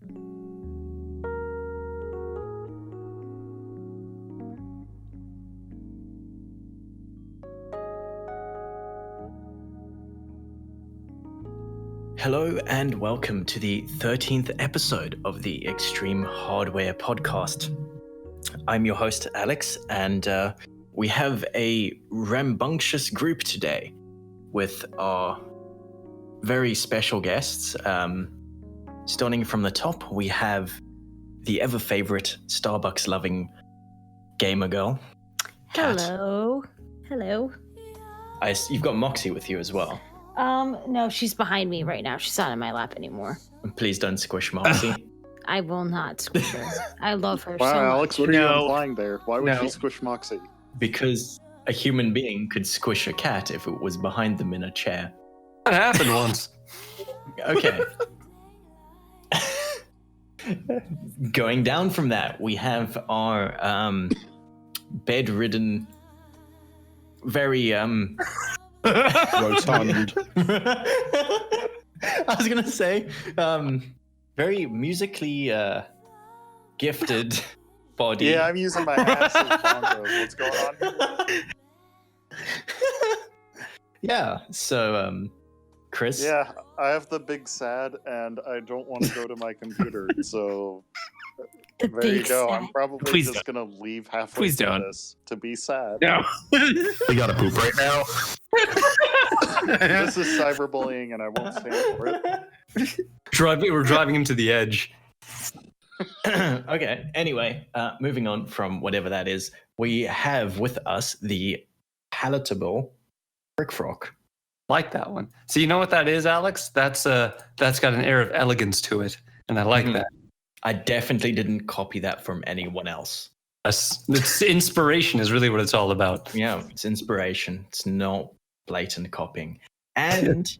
Hello and welcome to the 13th episode of the Extreme Hardware podcast. I'm your host, Alex, and we have a rambunctious group today with our very special guests. Starting from the top, we have the ever-favorite Starbucks-loving gamer girl, Cat. Hello. You've got Moxie with you as well. No, she's behind me right now. She's not in my lap anymore. Please don't squish Moxie. I will not squish her. I love her wow, so much. Alex, what are you implying there? Why would you squish Moxie? Because a human being could squish a cat if it was behind them in a chair. That happened once. Okay. Going down from that, we have our bedridden, very Rotund. I was gonna say very musically gifted body. Yeah, I'm using my ass as bongos. What's going on here? Yeah, so Chris. Yeah, I have the big sad, and I don't want to go to my computer, so there you go. I'm probably just gonna leave halfway through this to be sad. No. We gotta poop right now. This is cyberbullying, and I won't stand for it. We're driving him to the edge. Okay, anyway, moving on from whatever that is, we have with us the palatable Frickfrock. Like that one. So you know what that is, Alex? That's got an air of elegance to it, and I like that. I definitely didn't copy that from anyone else. It's inspiration is really what it's all about. Yeah, it's inspiration. It's not blatant copying. And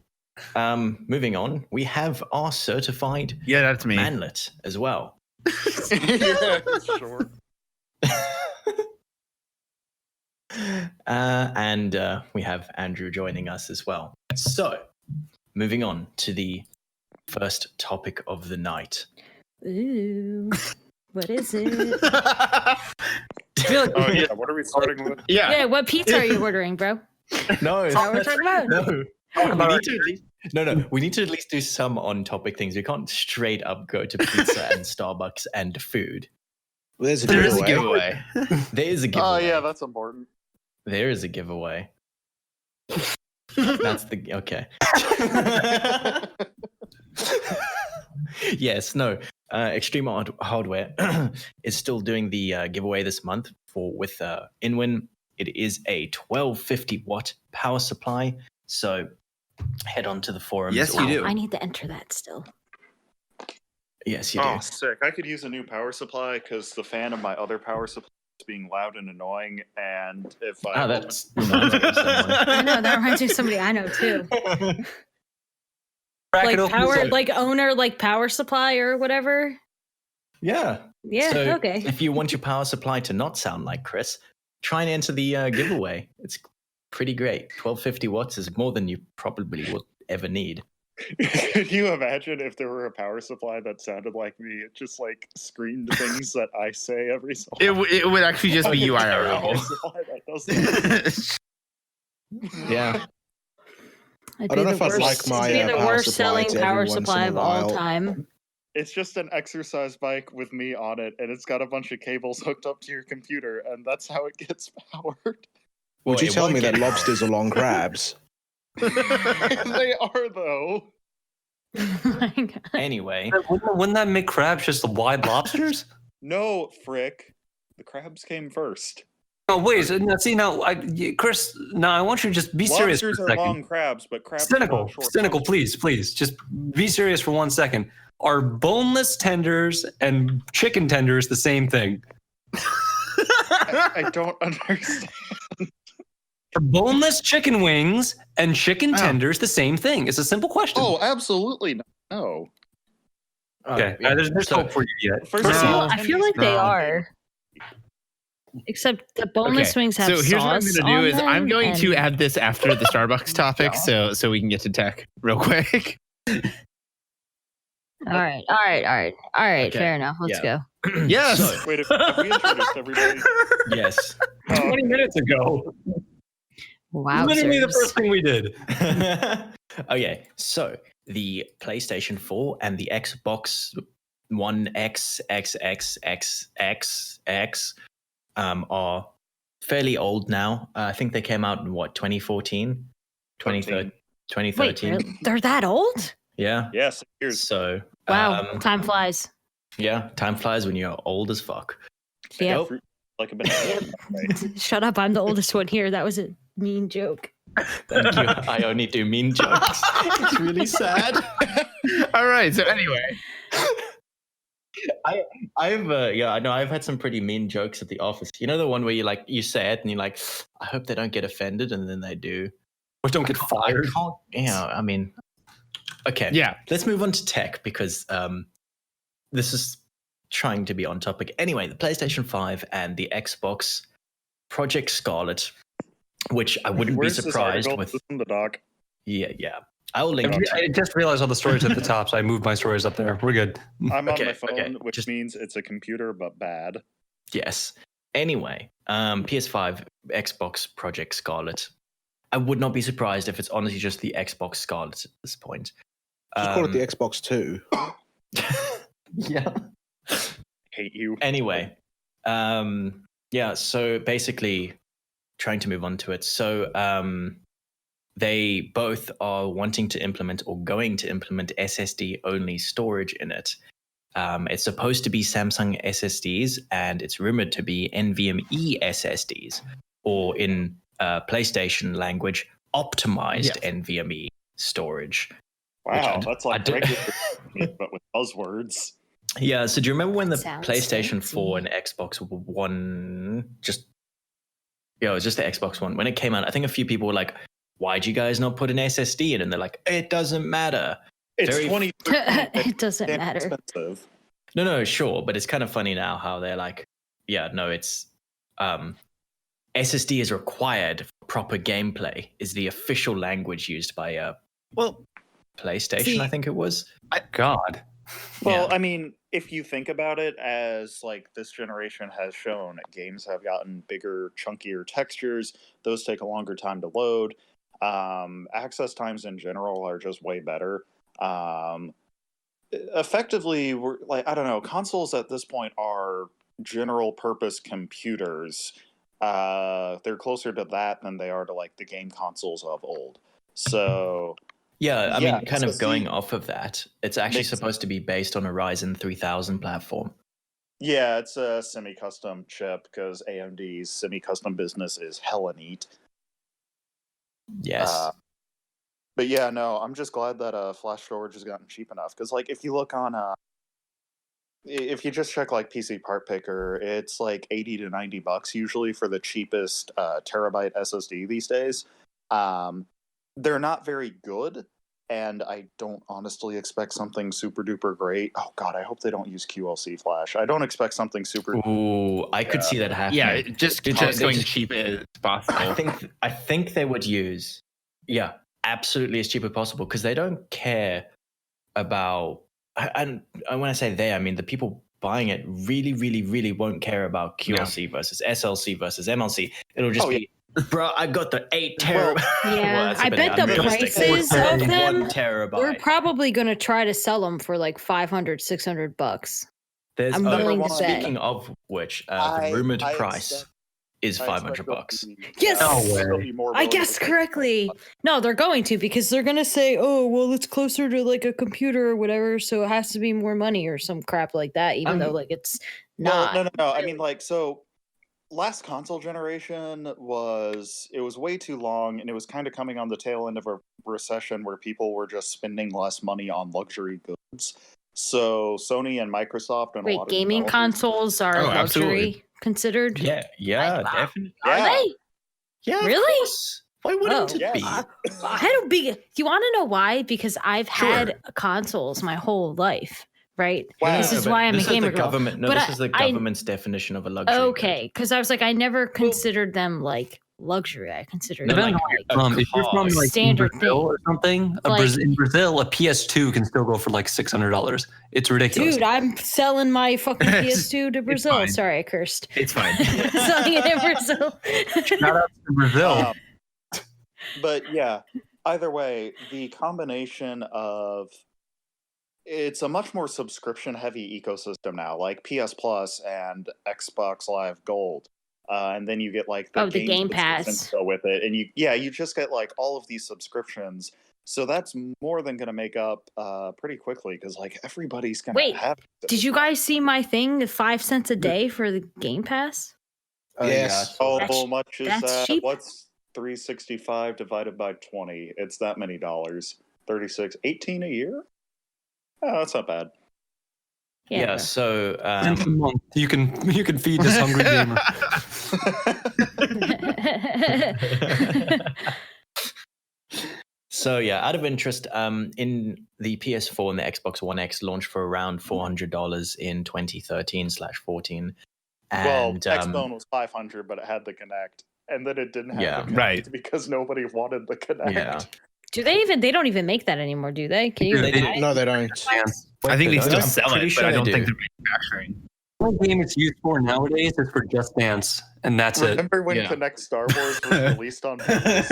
moving on, we have our certified That's me. manlet as well. Yeah, sure. And we have Andrew joining us as well. So, moving on to the first topic of the night. Ooh, what is it? I feel like, Oh yeah, what are we starting with? Yeah, what pizza are you ordering, bro? No, Is that what we're talking about? No. We need to at least do some on-topic things. We can't straight up go to pizza and Starbucks and food. There is a giveaway. There is a giveaway. Oh yeah, that's important. There is a giveaway. That's the okay. Yes, no. Extreme Hardware is still doing the giveaway this month with Inwin. It is a 1250 watt power supply. So head on to the forums. Yes, you do. I need to enter that still. Yes, you do. Oh, sick! I could use a new power supply because the fan of my other power supply is being loud and annoying. And if I That's reminds me of someone. I know, that reminds me of somebody I know too. crack it Like open. power, like owner, like power supply or whatever. Yeah. Yeah, So okay. if you want your power supply to not sound like Chris, try and enter the giveaway. It's pretty great. 1250 watts is more than you probably would ever need. Could you imagine if there were a power supply that sounded like me? It just like screamed things that I say every so often. It would actually just be you Power IRL. supply that does that. Yeah. I don't know if I'd like my the power worst supply selling to power every once supply in of a all while. time. It's just an exercise bike with me on it, and it's got a bunch of cables hooked up to your computer, and that's how it gets powered. Would you it tell won't me that get lobsters are long crabs? They are, though. Oh my God. Anyway, Wouldn't that make crabs just the wide lobsters? No, Frick. The crabs came first. Oh wait, Chris. Now I want you to just be serious for a Lobsters are second. long crabs, but crabs Cynical, are short. cynical, please, just be serious for 1 second. Are boneless tenders and chicken tenders the same thing? I don't understand. Are boneless chicken wings and chicken tenders the same thing? It's a simple question. Oh, absolutely no. okay. yeah. There's So- hope for you yet. First No. of all, I feel like they No. are. Except the boneless wings have so here's what I'm sauce going to on do is I'm them, going to and- add this after the Starbucks topic, so we can get to tech real quick. All right. Okay. Fair enough. Let's go. Yes. So, Wait, have we introduced everybody? yes. 20 minutes ago. Wow. Literally the first thing we did. Okay, so the PlayStation 4 and the Xbox One XXXXX are fairly old now. I think they came out in 2014? 2013. Wait, they're that old? Yeah. Yes, here's So, Wow. Time flies. yeah, time flies when you're old as fuck. Yeah. like a banana. Shut up. I'm the oldest one here. That was a mean joke. Thank you. I only do mean jokes. It's really sad. All right. So anyway, I've had some pretty mean jokes at the office. You know the one where you say it and you're like, I hope they don't get offended, and then they do. Or don't get fired. I mean, okay. yeah. Let's move on to tech because this is trying to be on topic. Anyway, the PlayStation 5 and the Xbox Project Scarlet, which I wouldn't be surprised with. In the doc. Yeah. I will link. I just realized all the stories at the top, so I moved my stories up there. We're good. I'm on Okay, my phone, okay, which means it's a computer, but bad. Yes. Anyway, PS5, Xbox Project Scarlet. I would not be surprised if it's honestly just the Xbox Scarlet at this point. Just call it the Xbox 2. Yeah. Hate you. Anyway, so basically, trying to move on to it. So they both are wanting to implement or going to implement SSD only storage in it. It's supposed to be Samsung SSDs, and it's rumored to be NVMe SSDs, or in PlayStation language, optimized NVMe storage. Wow, that's like regular, but with buzzwords. Yeah, so do you remember when the Sounds PlayStation fancy. 4 and Xbox One it was just the Xbox One. When it came out, I think a few people were like, why'd you guys not put an SSD in? And they're like, it doesn't matter. It's Very- 20. It doesn't matter. Expensive. No, sure. But it's kind of funny now how they're like, it's SSD is required for proper gameplay is the official language used by PlayStation, I think it was. God. Well, Yeah. I mean, if you think about it, as like this generation has shown, games have gotten bigger, chunkier textures. Those take a longer time to load. Access times in general are just way better. Effectively, we're like, I don't know, consoles at this point are general purpose computers. They're closer to that than they are to like the game consoles of old. So Yeah, I mean, kind of SSD going off of that, it's actually makes supposed to be based on a Ryzen 3000 platform. yeah, it's a semi-custom chip because AMD's semi-custom business is hella neat. Yes. But yeah, no, I'm just glad that flash storage has gotten cheap enough because, like, if you look on, if you just check like PC Part Picker, it's like $80 to $90 usually for the cheapest terabyte SSD these days. They're not very good, and I don't honestly expect something super duper great. Oh god, I hope they don't use QLC flash. I don't expect something super. Ooh, I could see that happening. Yeah, just going cheap as possible. I think they would use, absolutely as cheap as possible because they don't care about. And when I say they, I mean the people buying it really, really, really won't care about QLC versus SLC versus MLC. It'll just be, bro, I got the 8 terabyte. Yeah, I bet the prices of them, 1 terabyte. we're probably going to try to sell them for like $500-$600. There's I'm willing to bet. speaking of which, the rumored price is $500. Yes! I guessed correctly. No, they're going to because they're going to say, oh, well, it's closer to like a computer or whatever, so it has to be more money or some crap like that, even though like it's not. No. I mean, like, so last console generation was way too long, and it was kind of coming on the tail end of a recession where people were just spending less money on luxury goods. So Sony and Microsoft and a lot of gaming consoles are luxury absolutely. considered? Yeah, definitely. Are they? Yeah, Really? Why wouldn't it be? I don't be. Do you want to know why? Because I've had consoles my whole life, right? Wow. This is why I'm a gamer girl. This is the government's definition of a luxury. Okay, because I was like, I never considered them like luxury. I consider No, it like, like If you're from like standard Brazil thing. or something, Like- in Brazil, a PS2 can still go for like $600. In Brazil, a PS2 can still go for like $600. It's ridiculous. Dude, I'm selling my fucking PS2 to Brazil. fine. Sorry, I cursed. It's fine. Selling it in Brazil. Shout out to Brazil. But yeah, either way, the combination of it's a much more subscription-heavy ecosystem now, like PS Plus and Xbox Live Gold, and then you get like the Game Pass subscriptions go with it, and you just get like all of these subscriptions. So that's more than going to make up pretty quickly because like everybody's going to have. Did you guys see my thing? 5 cents a day for the Game Pass. Yes. How much is that's that? cheap. What's 365 divided by 20? It's that many dollars. 36, 18 a year? Oh, that's not bad. Yeah. So Once a month, you can feed this hungry gamer. So yeah, out of interest, in the PS4 and the Xbox One X launched for around $400 in 2013/14. Well, And Xbone was 500, but it had the Kinect, and then it didn't have the Kinect right. because nobody wanted the Kinect. Yeah. Do they even? They don't even make that anymore, do they? Can you? They buy do. it? No, they don't. Wait, I think they don't? still I'm sell pretty it, sure but I they don't think do. they're manufacturing. The only game it's used for nowadays is for Just Dance, and that's it. Remember when Yeah. Kinect Star Wars was released on PS?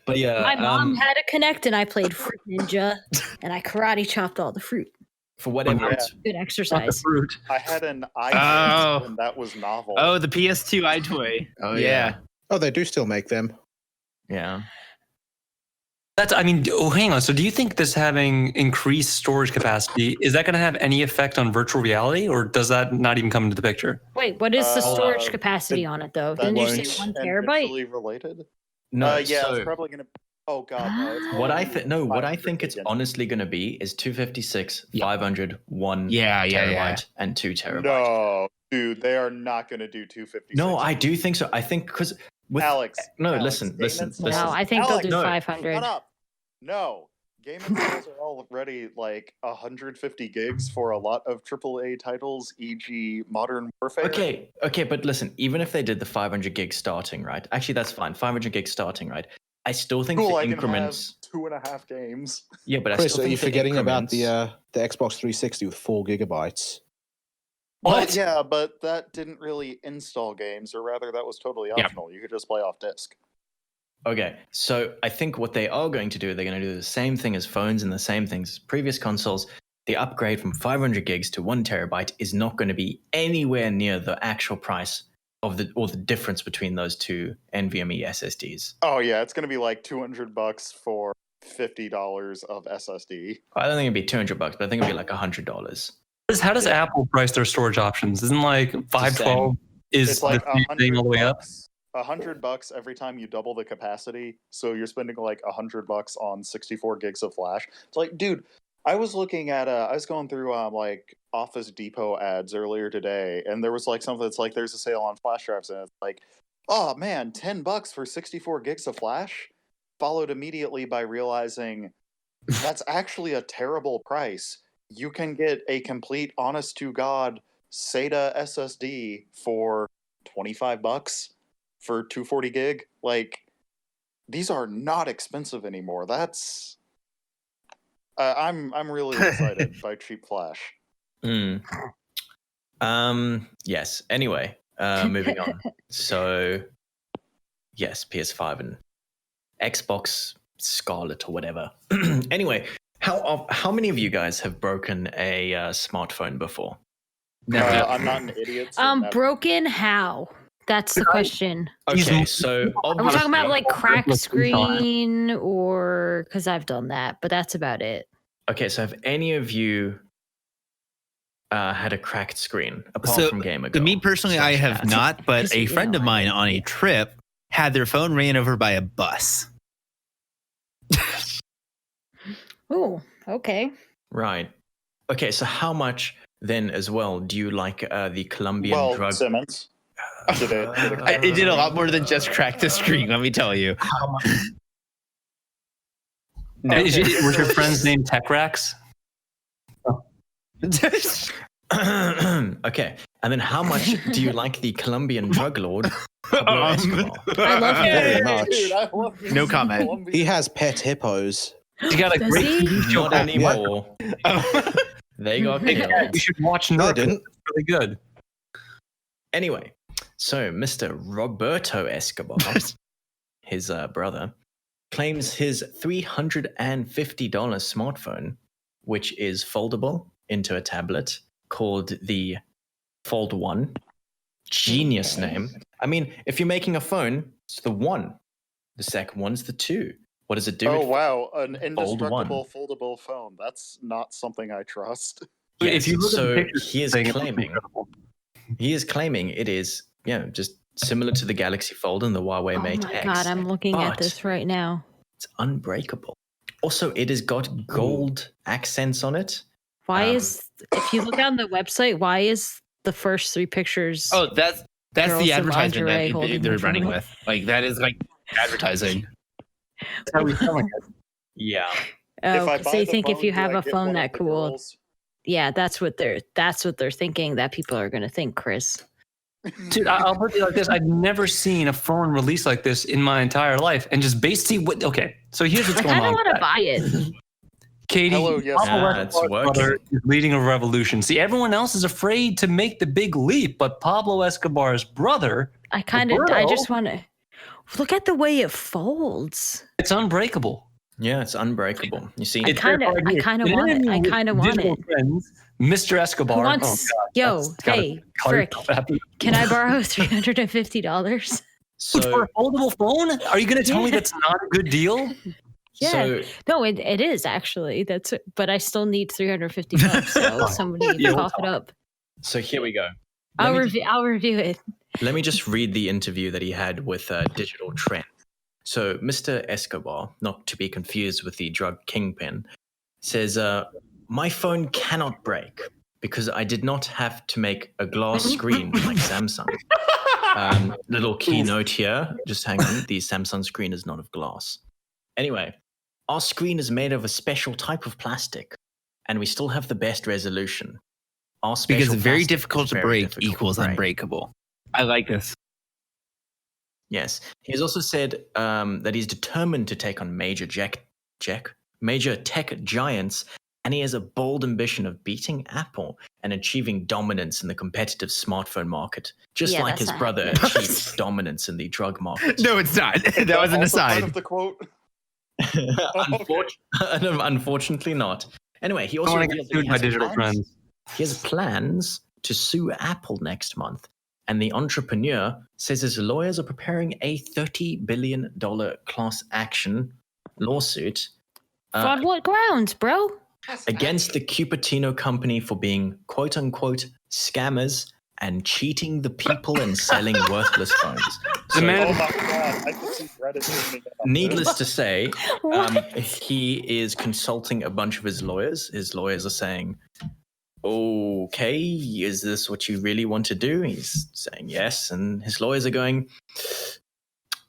But yeah, My mom had a Kinect, and I played Fruit Ninja, and I karate chopped all the fruit. for whatever Yeah. it's Good Not the exercise. fruit. I had an Oh. iPad, and that was novel. Oh, the PS2 iToy. Oh, yeah. Oh, they do still make them. yeah. Hang on. So do you think this having increased storage capacity, is that going to have any effect on virtual reality, or does that not even come into the picture? Wait, what is the storage Uh, capacity on it though? That Didn't you won't say 1 and terabyte? virtually related? No, Yeah, so it's probably gonna. Oh god, no. It's what I probably think no, what I 500 think it's again. honestly going to be is 256, Yeah. 500, 1 Yeah, terabyte, and 2 terabyte. No, dude, they are not going to do 256. No, I do think so. I think because with Alex. no, Alex, listen. No, I think Alex, they'll do no. 500. Shut up. No, game installs are already like 150 gigs for a lot of AAA titles, e.g., Modern Warfare. Okay, but listen. Even if they did the 500 gig starting, right? Actually, that's fine. 500 gig starting, right? I still think Cool, the I can increments. have 2.5 games. Yeah, but I Chris, still are think you the forgetting about increments- the Xbox 360 with 4 gigabytes? Well, What? yeah, but that didn't really install games, or rather, that was totally Yeah. optional. You could just play off disk. Okay, so I think what they are going to do, they're going to do the same thing as phones and the same things as previous consoles. The upgrade from 500 gigs to 1 terabyte is not going to be anywhere near the actual price of the difference between those two NVMe SSDs. Oh yeah, it's gonna be like $200 for $50 of SSD. I don't think it'd be $200, but I think it'd be like $100. How does Apple price their storage options? Isn't like 512 is It's like the same thing all the way up? $100 every time you double the capacity. So you're spending like $100 on 64 gigs of flash. It's like, dude, I was looking at I was going through like Office Depot ads earlier today, and there was like something that's like there's a sale on flash drives, and it's like, oh man, $10 for 64 gigs of flash. Followed immediately by realizing that's actually a terrible price. You can get a complete, honest to God SATA SSD for $25 for 240 gig. Like, these are not expensive anymore. That's I'm really excited by cheap flash. Yes. Anyway, moving on. So, yes, PS5 and Xbox Scarlet or whatever. Anyway, how many of you guys have broken a smartphone before? I'm not an idiot. So never. Broken how? That's the question. Okay, so Are we talking about like cracked screen or because I've done that, but that's about it. Okay, so have any of you had a cracked screen apart from Gamer Girl? To me personally, I have Cat? not, but Just, a you friend know, of mine on a trip had their phone ran over by a bus. Oh, okay. Right. Okay, so how much then as well do you like the Colombian drug? Simmons. Did It did a lot more than just crack the screen, let me tell you. How much? No. Was your friend's name Tech Rax? Okay, And then how much do you like the Colombian drug lord, Pablo Escobar? I love him. Very much. Dude, I love me No some comment. Colombian- He has pet hippos. You got a Does great he? TV show Not called anymore. They got killed. You should watch No, I Narcos. didn't. It's really good. Anyway, so Mr. Roberto Escobar, his brother, claims his $350 smartphone, which is foldable into a tablet, called the Fold 1. Genius name. I mean, if you're making a phone, it's the 1. The second one's the 2. What does it do? Oh It wow, an Fold indestructible foldable phone. That's not something I trust. If you look at the so pictures, he is saying it's claiming incredible. it is just similar to the Galaxy Fold and the Huawei Oh Mate my X. god, I'm looking at but this right now. It's unbreakable. Also, it has got gold accents on it. Why is, if you look on the website, why is the first 3 pictures? Oh, that's Girls the in advertisement lingerie that holding they're their running phone. with. Like that is like advertising. That's how we're selling it. Yeah. If I So buy you the think if phone, you do have I a get phone one of that the cool, girls? yeah, that's what they're thinking that people are gonna think, Chris. Dude, I'll put it like this. I've never seen a phone released like this in my entire life. And just basically what okay. So here's what's I going kind on. of want to with that. buy it. Katie, Hello, yes, Pablo sir. It's Escobar's working. brother is leading a revolution. See, everyone else is afraid to make the big leap, but Pablo Escobar's brother, I just want to look at the way it folds. it's unbreakable. Yeah, it's unbreakable. You see, I It's kind of therefore right here. want it. I Interview with kind of want digital it. Friends, Mr. Escobar. Who wants? Yo, hey, Frick, can I borrow $350? so For a foldable phone? Are you going to tell me Yeah. that's not a good deal? Yeah, so no, it is actually. But I still need $350. So somebody Yeah, cough it up. so here we go. I'll Let me review. I'll review it. Let me just read the interview that he had with Digital Trend. So, Mr. Escobar, not to be confused with the drug kingpin, says, my phone cannot break because I did not have to make a glass screen like Samsung. Little keynote here. Just hang on. The Samsung screen is not of glass. Anyway, our screen is made of a special type of plastic, and we still have the best resolution. Our special Because very plastic difficult is to very break difficult to equals break. unbreakable. I like this. Yes. He's also said that he's determined to take on major tech giants, and he has a bold ambition of beating Apple and achieving dominance in the competitive smartphone market, just Yeah, like that's his not brother happening. achieved dominance in the drug market. No, it's not. That was an Also part aside. of the quote. Unfortunately not. Anyway, he I also want to get revealed that sued he by has Digital plans- Trends. He has plans to sue Apple next month, and the entrepreneur says his lawyers are preparing a $30 billion class action lawsuit On what grounds, bro? against the Cupertino company for being quote unquote scammers and cheating the people and selling worthless phones. The man- Oh my god, I can see Reddit zooming in on Needless this. to say, What? he is consulting a bunch of his lawyers. His lawyers are saying, okay, is this what you really want to do? He's saying yes. And his lawyers are going,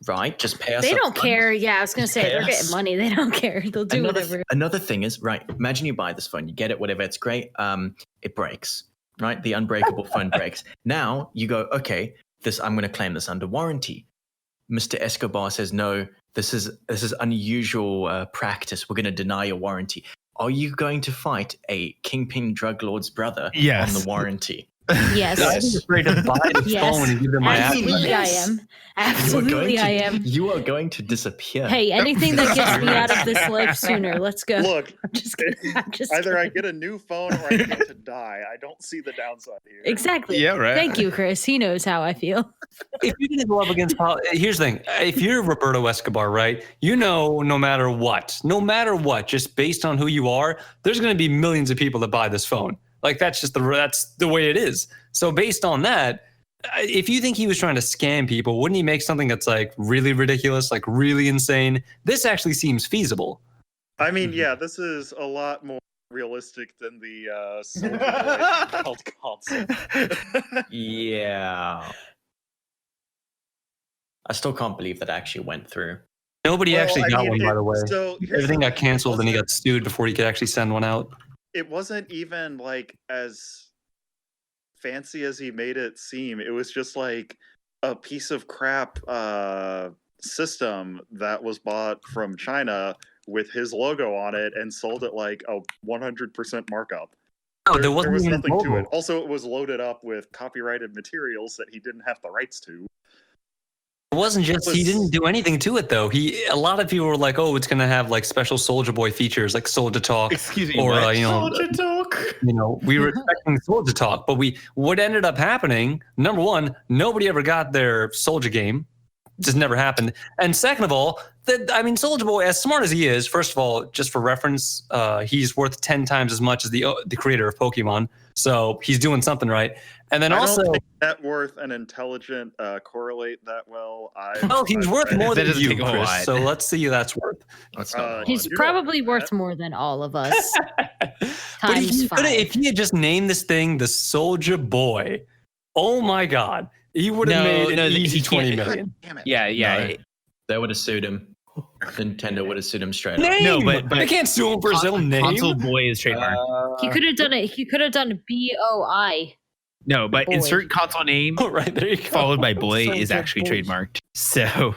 right, just pay us They up don't front. care. Yeah, I was gonna say they're Yes. getting money. They don't care. They'll do whatever. Another thing is, right, imagine you buy this phone, you get it, whatever, it's great. It breaks, right? The unbreakable phone breaks. Now you go, okay, I'm going to claim this under warranty. Mr. Escobar says, no, this is unusual practice. We're going to deny your warranty. Are you going to fight a kingpin drug lord's brother Yes. on the warranty? Yes. I'm afraid to buy this Yes. phone and give them my address. Absolutely, Yes. I am. Absolutely, I am. You are going to disappear. Hey, anything that gets me out of this life sooner. Let's go. Look, I'm just kidding. I'm just either I kidding. get a new phone or I get to die. I don't see the downside here. Exactly. Yeah, right. Thank you, Chris. He knows how I feel. If you're going to go up against, here's the thing: if you're Roberto Escobar, right? You know, no matter what, just based on who you are, there's going to be millions of people that buy this phone. Like that's the way it is. So based on that, if you think he was trying to scam people, wouldn't he make something that's like really ridiculous, like really insane? This actually seems feasible. I mean, yeah, this is a lot more realistic than the Soldier Boy held console. Yeah. I still can't believe that actually went through. Nobody Well, actually I got mean, one, by the way. So here's Everything the got thing, canceled and he got sued before he could actually send one out. It wasn't even like as fancy as he made it seem. It was just like a piece of crap system that was bought from China with his logo on it and sold at like a 100% markup. No, there was nothing to it. Also, it was loaded up with copyrighted materials that he didn't have the rights to. It wasn't just he didn't do anything to it though. A lot of people were like, "Oh, it's gonna have like special Soulja Boy features, like Soulja Talk." Excuse me, or Soulja Talk. We were expecting Soulja Talk, but what ended up happening? Number one, nobody ever got their Soulja game. Just never happened. And second of all, Soulja Boy, as smart as he is, first of all, just for reference, he's worth 10 times as much as the creator of Pokemon. So he's doing something right. And then I also, don't think net worth and intelligent correlate that well. He's worth more than you, take a Chris. lot. So let's see if that's worth. He's probably worth more than all of us. But if he had just named this thing the Soulja Boy, oh my God, he would have made an easy 20 million. Damn it. Yeah. No, they would have sued him. Nintendo would have sued him straight up. No, but they can't sue him for his own name. Console Boy is trademarked. He could have done it. He could have done BOI. No, but Boy. insert console name Right, there you go. followed by boy is Soulja actually Boy. trademarked. So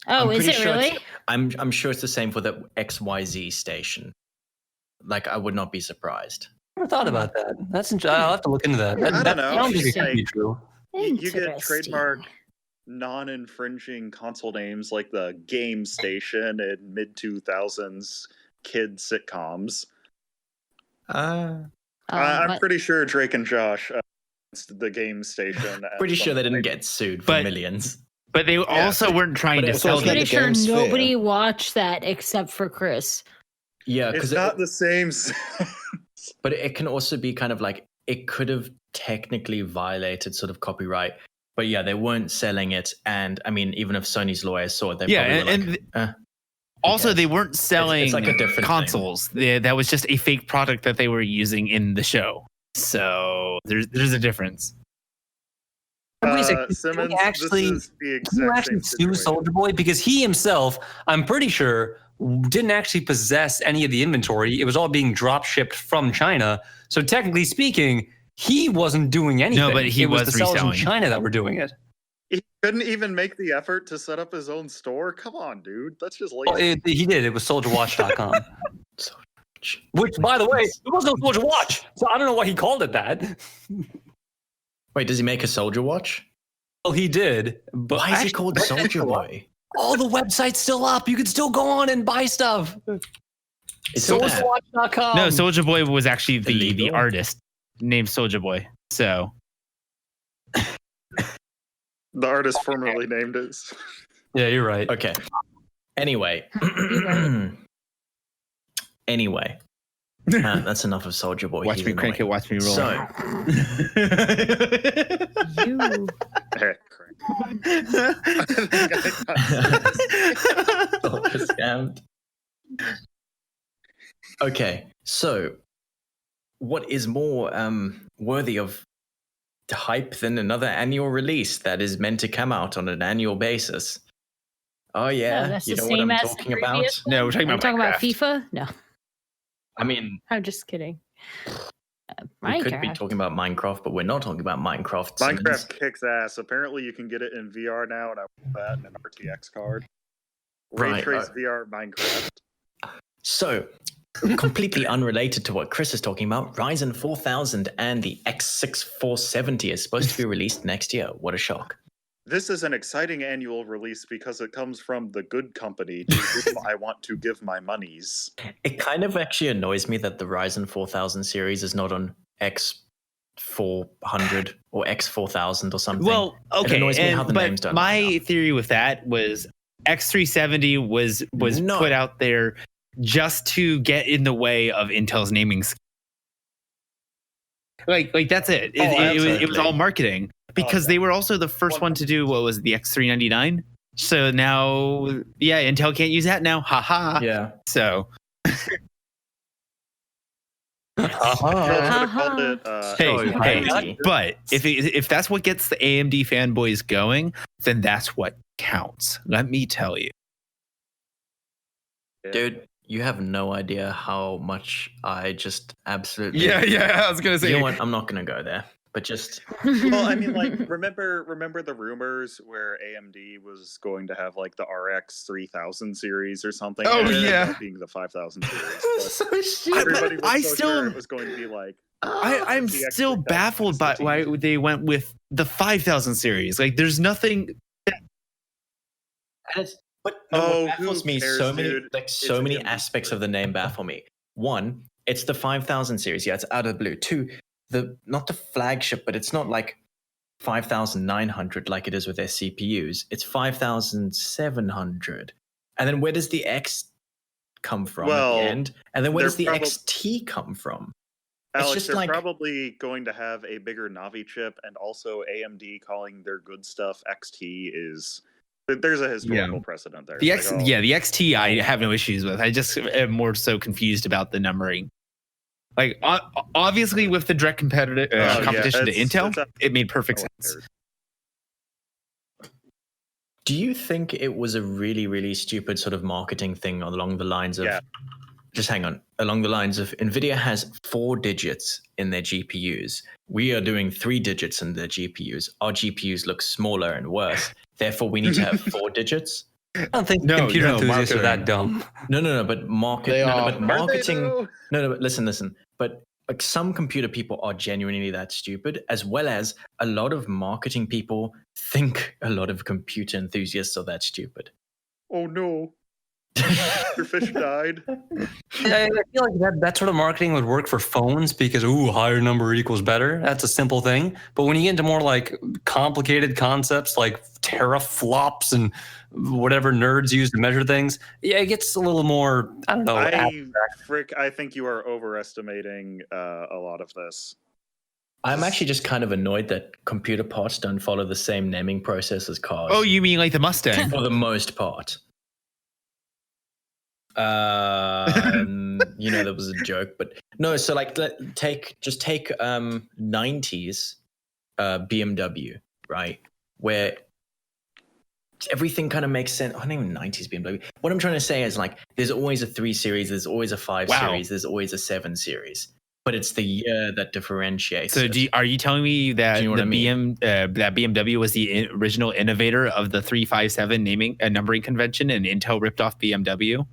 Oh, is it pretty sure really? I'm sure it's the same for the XYZ station. Like, I would not be surprised. I never thought about that. That's I'll have to look into that. I don't know. I don't think it Interesting. can be true. You get Interesting. trademark non-infringing console names like the Game Station and mid-2000s kid sitcoms. I'm But- pretty sure Drake and Josh the Game Station. Pretty sure they didn't get sued for millions. but they also weren't trying But to it's sell also I'm the pretty sure game's fair. nobody watched that except for Chris. Yeah, It's because not the same. but it can also be kind of like it could have technically violated sort of copyright. But yeah, they weren't selling it, and I mean, even if Sony's lawyers saw it, they probably were like, also cares? they weren't selling It's like a different consoles. That was just a fake product that they were using in the show. So there's a difference. Wait a second, Simmons, actually, this is the Can you exact actually same sue situation. Soulja Boy? Because he himself, I'm pretty sure, didn't actually possess any of the inventory. It was all being drop shipped from China. So technically speaking, he wasn't doing anything. No, but he it was was the sellers in reselling. China that were doing it. He couldn't even make the effort to set up his own store. Come on, dude. That's just lazy. Well, he did. It was SoldierWatch.com. Which, by the way, it was no Soldier Watch. So I don't know why he called it that. wait, does he make a Soldier Watch? Well, he did. But Why is he actually, called Soldier Boy? all the website's still up. You can still go on and buy stuff. It's still there. SoldierWatch.com. No, Soulja Boy was actually the Illegal? artist named Soulja Boy. So The artist formerly named it. Yeah, you're right. Okay. Anyway. Anyway. That's enough of Soldier Boy. watch He's me crank it, annoying. watch me roll. So, You. Heck, Soldier scammed. Okay, so what is more worthy of hype than another annual release that is meant to come out on an annual basis? Oh yeah, that's you the know what same I'm as the talking about? previous one? No, we're talking Are we about talking about Minecraft. FIFA? No, I mean, I'm just kidding. we could be Minecraft. talking about Minecraft, but we're not talking about Minecraft. Simmons. Minecraft kicks ass. Apparently, you can get it in VR now, and I want that and an RTX card. Ray Right, Trace VR Minecraft. So, completely unrelated to what Chris is talking about, Ryzen 4000 and the X6470 is supposed to be released next year. What a shock. This is an exciting annual release because it comes from the good company to whom I want to give my monies. It kind of actually annoys me that the Ryzen 4000 series is not on X400 or X4000 or something. Well, It okay, annoys me how the names but don't line my up. theory with that was X370 was No. put out there just to get in the way of Intel's naming scheme. Like that's it. It was all marketing because they were also the first one to do what was the X399. So now, yeah, Intel can't use that now. Haha. Yeah. So Y'all could have Uh-huh. called it, hey, Oh, hey, yeah. but if that's what gets the AMD fanboys going, then that's what counts. Let me tell you. Dude, You have no idea how much I just absolutely. Yeah. I was gonna say. You know what? I'm not gonna go there. But just well, I mean, like, remember the rumors where AMD was going to have like the RX 3000 series or something? Oh, and it ended yeah. up being the 5000 series. so stupid. Everybody was I so still- sure it was going to be like. I'm the still X3000 baffled by why they went with the 5000 series. Like, there's nothing. But Oh, what baffles who me cares, so many dude? like It's so a many gimmick. aspects of the name baffle me. One, it's the 5000 series. Yeah, it's out of the blue. Two, not the flagship, but it's not like 5900 like it is with their CPUs. It's 5700. And then where does the X come from at Well, the end? And then where does the they're XT come from? Alex, just they're like- probably going to have a bigger Navi chip, and also AMD calling their good stuff XT is. There's a historical precedent there. The It's like, the XT I have no issues with. I just am more so confused about the numbering. Like, obviously, with the direct competition to Intel, it made perfect sense. Do you think it was a really, really stupid sort of marketing thing along the lines of, just hang on, along the lines of Nvidia has 4 digits in their GPUs. We are doing 3 digits in their GPUs. Our GPUs look smaller and worse. Therefore, we need to have 4 digits. I don't think computer enthusiasts are that dumb. No, but marketing. though? No, but listen. But like some computer people are genuinely that stupid, as well as a lot of marketing people think a lot of computer enthusiasts are that stupid. Oh no. Your fish died. I feel like that sort of marketing would work for phones because higher number equals better. That's a simple thing. But when you get into more like complicated concepts like teraflops and whatever nerds use to measure things, it gets a little more, I don't know. I think you are overestimating a lot of this. I'm actually just kind of annoyed that computer parts don't follow the same naming process as cars. Oh, you mean like the Mustang? For the most part. That was a joke, but no. So like, take 90s BMW, right? Where everything kind of makes sense. Oh, not even 90s BMW. What I'm trying to say is like, there's always a 3 series, there's always a 5 series, there's always a 7 series, but it's the year that differentiates. So, are you telling me that that BMW was the original innovator of the 357 naming numbering convention, and Intel ripped off BMW?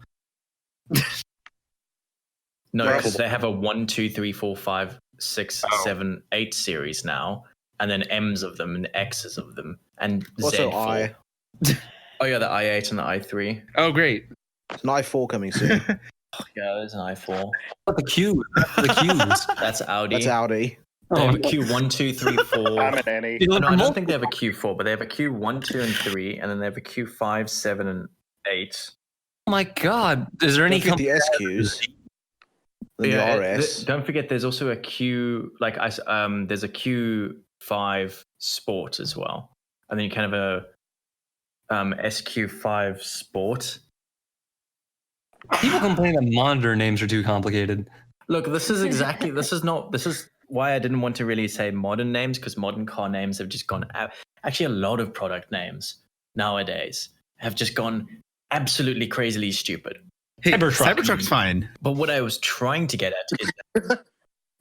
No, because they have a 1, 2, 3, 4, 5, 6, 7, 8 series now, and then M's of them and X's of them, and also Z4. I. Oh yeah, the i8 and the i3. Oh great, it's an i4 coming soon. Yeah, there's an i4. What the Q? The Qs. That's Audi. That's Audi. They have a Q1, 2, 3, 4. I'm an Annie. No, I don't think they have a Q4, but they have a Q1, 2, and 3, and then they have a Q5, 7, and 8. Oh my God! Is there any the SQs? The RS. Don't forget, there's also a Q. There's a Q5 Sport as well, and then you kind of a SQ5 Sport. People complain that monitor names are too complicated. Look, this is why I didn't want to really say modern names, because modern car names have just gone out. Actually, a lot of product names nowadays have just gone absolutely crazily stupid. Hey, Cybertruck's fine. But what I was trying to get at is that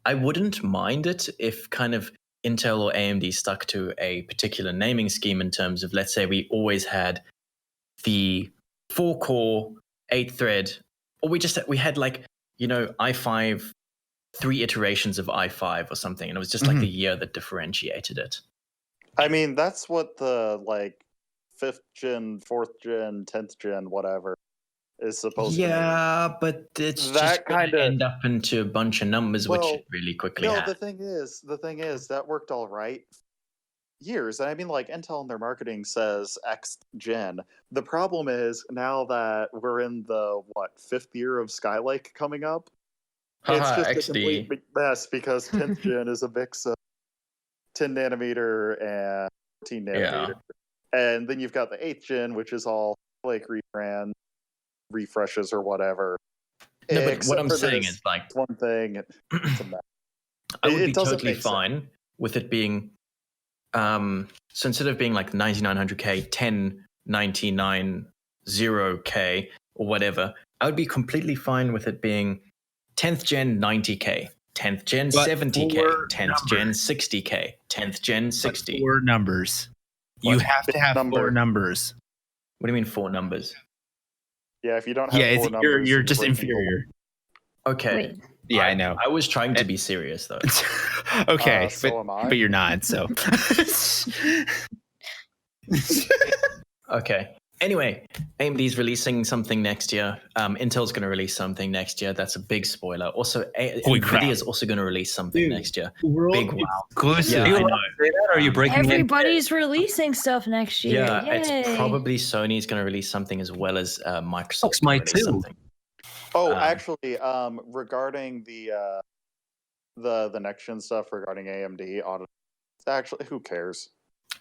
I wouldn't mind it if kind of Intel or AMD stuck to a particular naming scheme in terms of, let's say we always had the 4-core, 8-thread, or we had like, i5, 3 iterations of i5 or something, and it was just like the year that differentiated it. I mean, that's what the 5th gen, 4th gen, 10th gen, whatever is supposed to be. Yeah, but it's that just going kind to of end up into a bunch of numbers, which it really quickly had. the thing is that worked all right years. And I mean, Intel in their marketing says X gen. The problem is now that we're in the 5th year of Skylake coming up, it's just a complete mess because 10th gen is a mix of 10 nanometer and 14 nanometer. And then you've got the 8th gen, which is all rebrand, refreshes or whatever. No, but what I'm saying is one thing. It's a mess. I would be totally fine with it being, so instead of being 9900K, 1099 0K or whatever, I would be completely fine with it being 10th gen 90K, 10th gen But 70K, 10th gen 60K, 10th gen 60. 4 numbers. You have to have 4 numbers. What do you mean 4 numbers? Yeah, if you don't have 4 numbers, you're just inferior. Okay. Wait. Yeah, I know. I was trying to be serious though. Okay, so am I. but you're not. So. Okay. Anyway, AMD's releasing something next year. Intel's going to release something next year. That's a big spoiler. Also, Nvidia's also going to release something next year. Big wow. Exclusive. Yeah, I know. Are you breaking Everybody's releasing stuff next year. Yeah, Yay. it's probably Sony's going to release something as well as Microsoft's might release too. something. Oh, actually, regarding the next gen stuff regarding AMD, actually, who cares?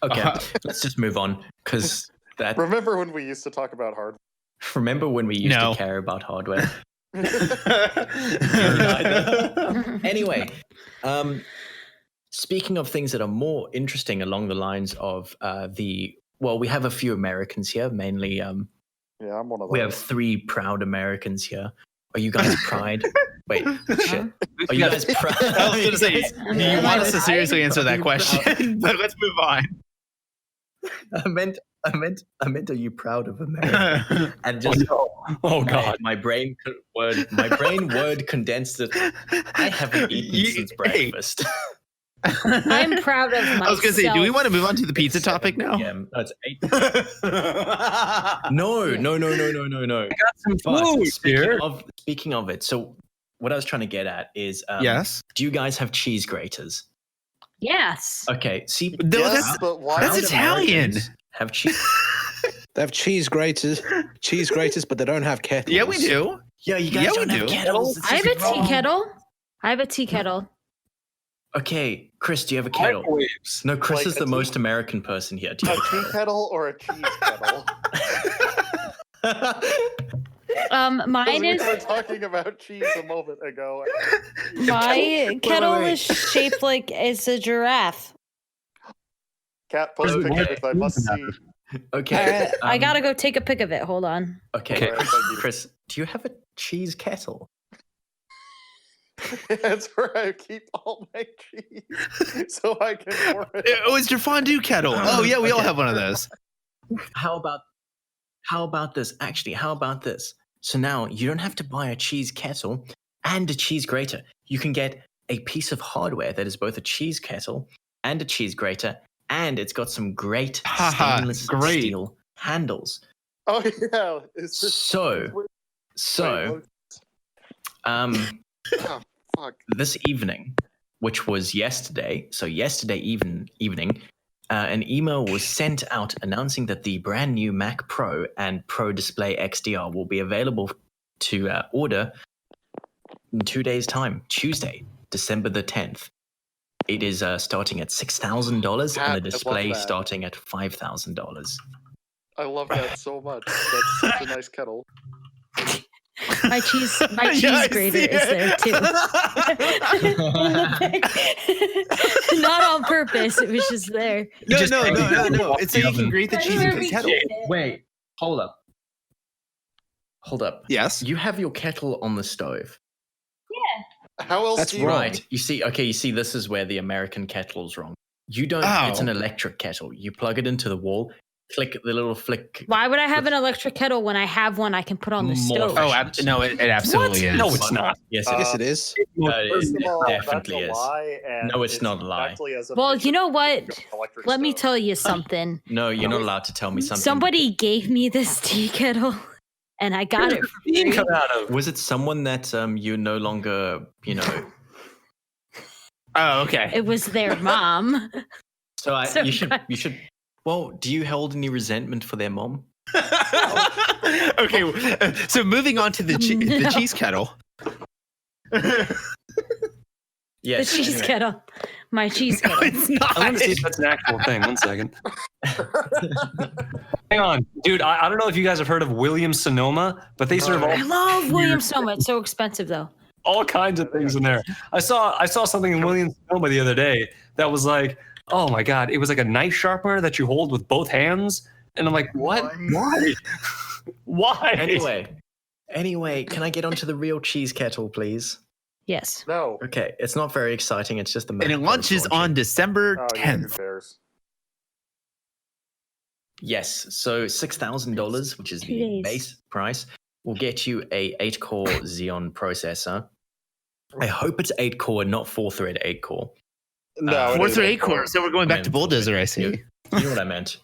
Okay, let's just move on because that. Remember when we used to talk about hardware? Remember when we used to care about hardware? Anyway, speaking of things that are more interesting along the lines of we have a few Americans here, mainly. Yeah, I'm one of those. We have 3 proud Americans here. Are you guys proud? Wait, shit. Are you guys proud? I was going to say, do you want us to seriously answer that question? But let's move on. I meant, are you proud of America? And just, God, my brain word condensed it. I haven't eaten since breakfast. I'm proud of myself. I was going to say, do we want to move on to the pizza topic now? Yeah, no, it's 8. No. I got some food here. Speaking of it, so what I was trying to get at is, yes. Do you guys have cheese graters? Yes. Okay. See, yes, but why? That's Italian. Have cheese. They have cheese graters, but they don't have kettles. Yeah, we do. Yeah, you guys don't have kettles. I have a tea kettle. I have a tea kettle. Okay, Chris, do you have a kettle? Microwaves. No, Chris Like is the most American person here. Do you A tea kettle or a cheese kettle? Mine We is. were talking about cheese a moment ago. My kettle is shaped like it's a giraffe. Cat, post pictures. I must see. Okay. I gotta go take a pic of it. Hold on. Okay, Alright, thank you. Chris, do you have a cheese kettle? That's where I keep all my cheese, so I can pour it. Oh, it's your fondue kettle. Oh, yeah, we all have one of those. How about this? Actually, how about this? So now you don't have to buy a cheese kettle and a cheese grater. You can get a piece of hardware that is both a cheese kettle and a cheese grater, and it's got some great stainless steel handles. Oh yeah. Oh, fuck. This evening, which was yesterday, evening, an email was sent out announcing that the brand new Mac Pro and Pro Display XDR will be available to order in 2 days' time, Tuesday, December the 10th. It is starting at $6,000 and the display starting at $5,000. I love that so much. That's such a nice kettle. My cheese grater is there too. Not on purpose. It was just there. No. It's so you can grate the cheese in the kettle. Wait, hold up. Yes. You have your kettle on the stove. Yeah. How else That's do you Right. You see, this is where the American kettle's wrong. You don't, it's an electric kettle. You plug it into the wall, click the little flick. Why would I have an electric kettle when I have one I can put on the stove? Oh, no, it absolutely is. No, it's not. Yes, Yes, it is. First of all, definitely that's a is. lie, and No, it's not a lie. actually as Well, you know what? electric Let me stove. tell you something. No, you're not allowed to tell me something. Somebody gave me this tea kettle, and I got it for free. Come out of. Was it someone that you no longer, Oh, okay. It was their mom. So So you should. Well, do you hold any resentment for their mom? Okay, so moving on to the No. cheese kettle. Yes. The cheese anyway. kettle. My cheese No, kettle. it's not. I want to see if that's an actual thing. 1 second. Hang on, dude. I don't know if you guys have heard of Williams Sonoma, but they serve I love Williams Sonoma. It's so expensive though. all kinds of things in there. I saw something in Williams Sonoma the other day that was like, oh my god, it was like a knife sharpener that you hold with both hands, and I'm like, what? Why? Why? Anyway, Anyway, can I get onto the real cheese kettle, please? Yes. No. Okay, it's not very exciting. It's just the Mac And it Pro launches launching. on December Oh, yeah, who 10th. cares? Yes, so $6,000, which is 2 the days. base price, will get you a 8-core Xeon processor. I hope it's 8-core, not 4-thread 8-core. No, it 4 is through 8 8 core. So we're going back to bulldozer, I see. You know what I meant.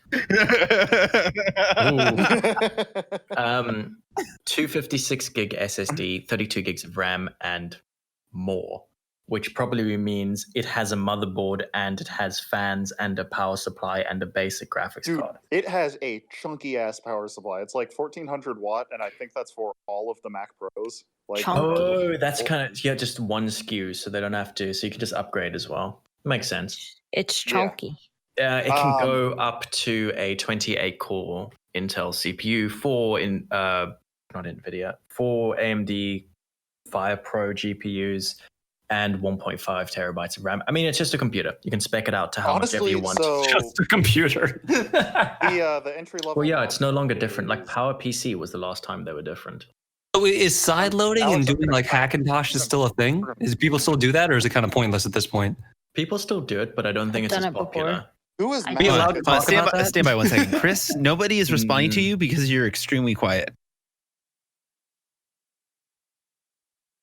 256 gig SSD, 32 gigs of RAM, and more, which probably means it has a motherboard and it has fans and a power supply and a basic graphics Dude, card. it has a chunky ass power supply. It's like 1400 watt, and I think that's for all of the Mac Pros. Like, Chunky. Oh, that's kind of just one SKU, so they don't have to. So you can just upgrade as well. Makes sense. It's chunky. It can go up to a 28-core Intel CPU, not Nvidia, 4 AMD Fire Pro GPUs, and 1.5 terabytes of RAM. I mean, it's just a computer. You can spec it out to how much ever you want. So Just a computer. the entry level. Well, yeah, it's no longer different. Like PowerPC was the last time they were different. So is side loading and doing like Hackintosh is still a thing? Is people still do that, or is it kind of pointless at this point? People still do it, but I don't think I've it's done as it before. popular. Who is Are you Mac? allowed to talk Stand about that? stand by 1 second. Chris, nobody is responding to you because you're extremely quiet.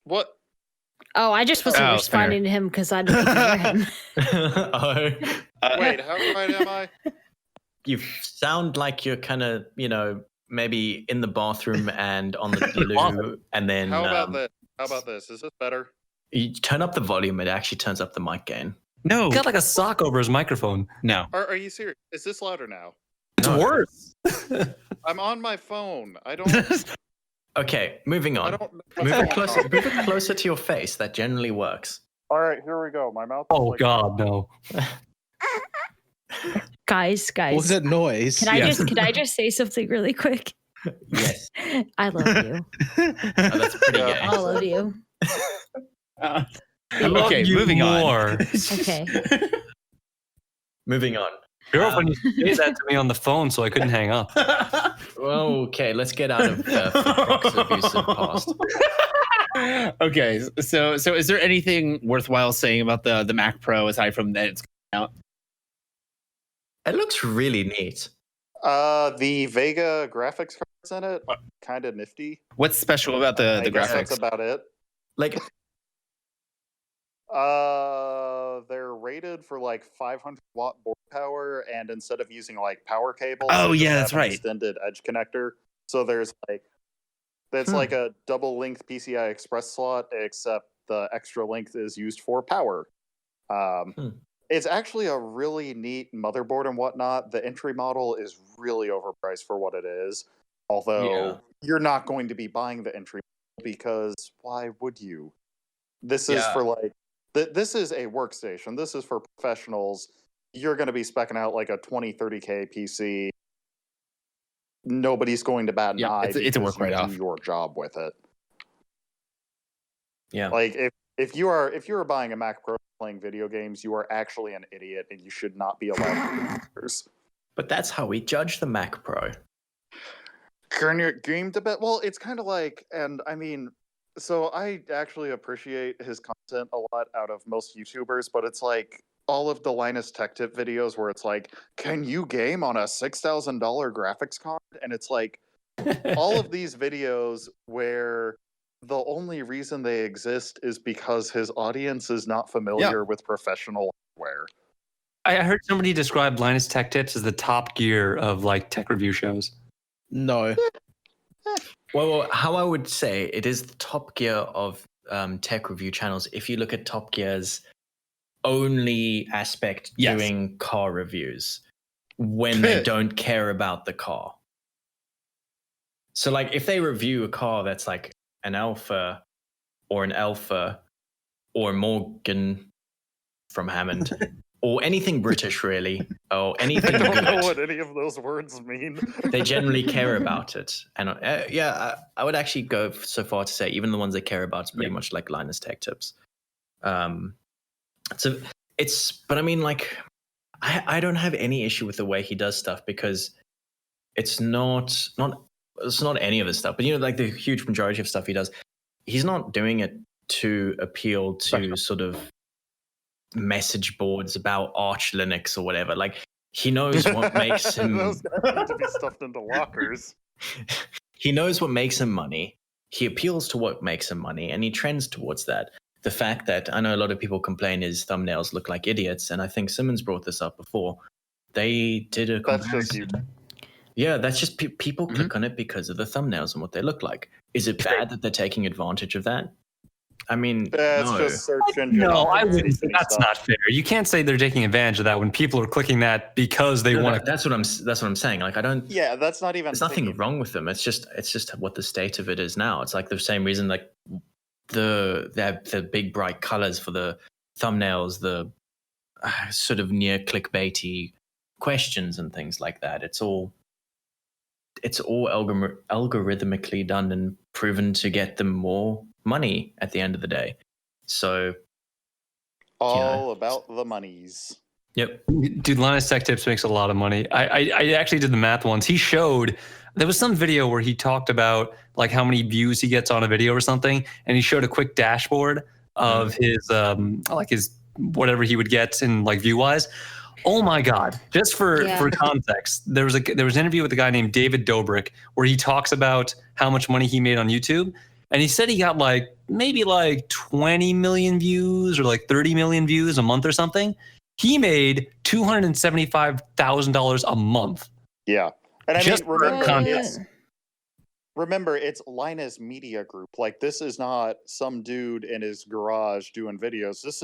What? Oh, I just wasn't Oh, responding to him because I didn't hear him. Wait, how quiet am I? You sound like you're kind of, maybe in the bathroom and on the loo, and then How about this? How about this? Is this better? you turn up the volume. It actually turns up the mic gain. No. He's got like a sock over his microphone. No. Are you serious? Is this louder now? It's worse. I'm on my phone. I don't. Okay, moving I on. don't. Move it closer to your face. That generally works. All right, here we go. My mouth. Oh God, no. Guys. What was that noise? Can I just say something really quick? Yes. I love you. Oh, that's pretty Yeah. gay. I love you. Okay, moving on. Okay. Moving on. Girlfriend used to say that to me on the phone, so I couldn't hang up. Okay, let's get out of Frickfrock's abusive past. Okay, so is there anything worthwhile saying about the Mac Pro aside from that it's coming out? It looks really neat. The Vega graphics cards in it, kind of nifty. What's special about the I guess graphics? that's about it. Like, They're rated for like 500 watt board power, and instead of using like power cables, Oh, they just yeah, have that's an right. extended edge connector. So there's like that's like a double length PCI Express slot, except the extra length is used for power. It's actually a really neat motherboard and whatnot. The entry model is really overpriced for what it is. Although you're not going to be buying the entry model because why would you? This is for like this is a workstation. This is for professionals. You're going to be specking out like a 20, 30K PC. Nobody's going to bat an eye. It's a work right off. Do your job with it. yeah. Like if you are buying a Mac Pro playing video games, you are actually an idiot and you should not be allowed to do computers. But that's how we judge the Mac Pro. Dreamed a bit. Well, it's kind of like, and I mean, so I actually appreciate his content a lot out of most YouTubers, but it's like all of the Linus Tech Tip videos where it's like, can you game on a $6,000 graphics card? And it's like all of these videos where the only reason they exist is because his audience is not familiar with professional hardware. I heard somebody describe Linus Tech Tips as the Top Gear of like tech review shows. No. Well, how I would say it is the Top Gear of tech review channels. If you look at Top Gear's only aspect doing car reviews when they don't care about the car. So like if they review a car that's like an Alpha or Morgan from Hammond or anything British really, or anything I don't good, know what any of those words mean. they generally care about it. And I would actually go so far to say even the ones they care about is pretty much like Linus Tech Tips. So but I mean, like, I don't have any issue with the way he does stuff because it's not it's not any of his stuff, but like the huge majority of stuff he does, he's not doing it to appeal to sort of message boards about Arch Linux or whatever. Like, he knows what makes him. Those guys need to be stuffed into lockers. He knows what makes him money. He appeals to what makes him money, and he trends towards that. The fact that I know a lot of people complain his thumbnails look like idiots, and I think Simmons brought this up before. They did a comparison. That's just you. Yeah, that's just people click on it because of the thumbnails and what they look like. Is it bad that they're taking advantage of that? I mean, That's no. just search engine. No, I wouldn't. That's not fair. You can't say they're taking advantage of that when people are clicking that because they want to. That's what I'm saying. Like, I don't. Yeah, that's not even. There's nothing wrong with them. It's just what the state of it is now. It's like the same reason, like the big bright colors for the thumbnails, the sort of near clickbaity questions and things like that. It's all algorithmically done and proven to get them more money at the end of the day. So all about the monies. Yep. Dude, Linus Tech Tips makes a lot of money. I actually did the math once. He showed there was some video where he talked about like how many views he gets on a video or something, and he showed a quick dashboard of his his whatever he would get in like view wise. Oh my God! Just for context, there was an interview with a guy named David Dobrik where he talks about how much money he made on YouTube, and he said he got like maybe like 20 million views or like 30 million views a month or something. He made $275,000 a month. Yeah, and I just mean, remember, it's Linus Media Group. Like, this is not some dude in his garage doing videos. This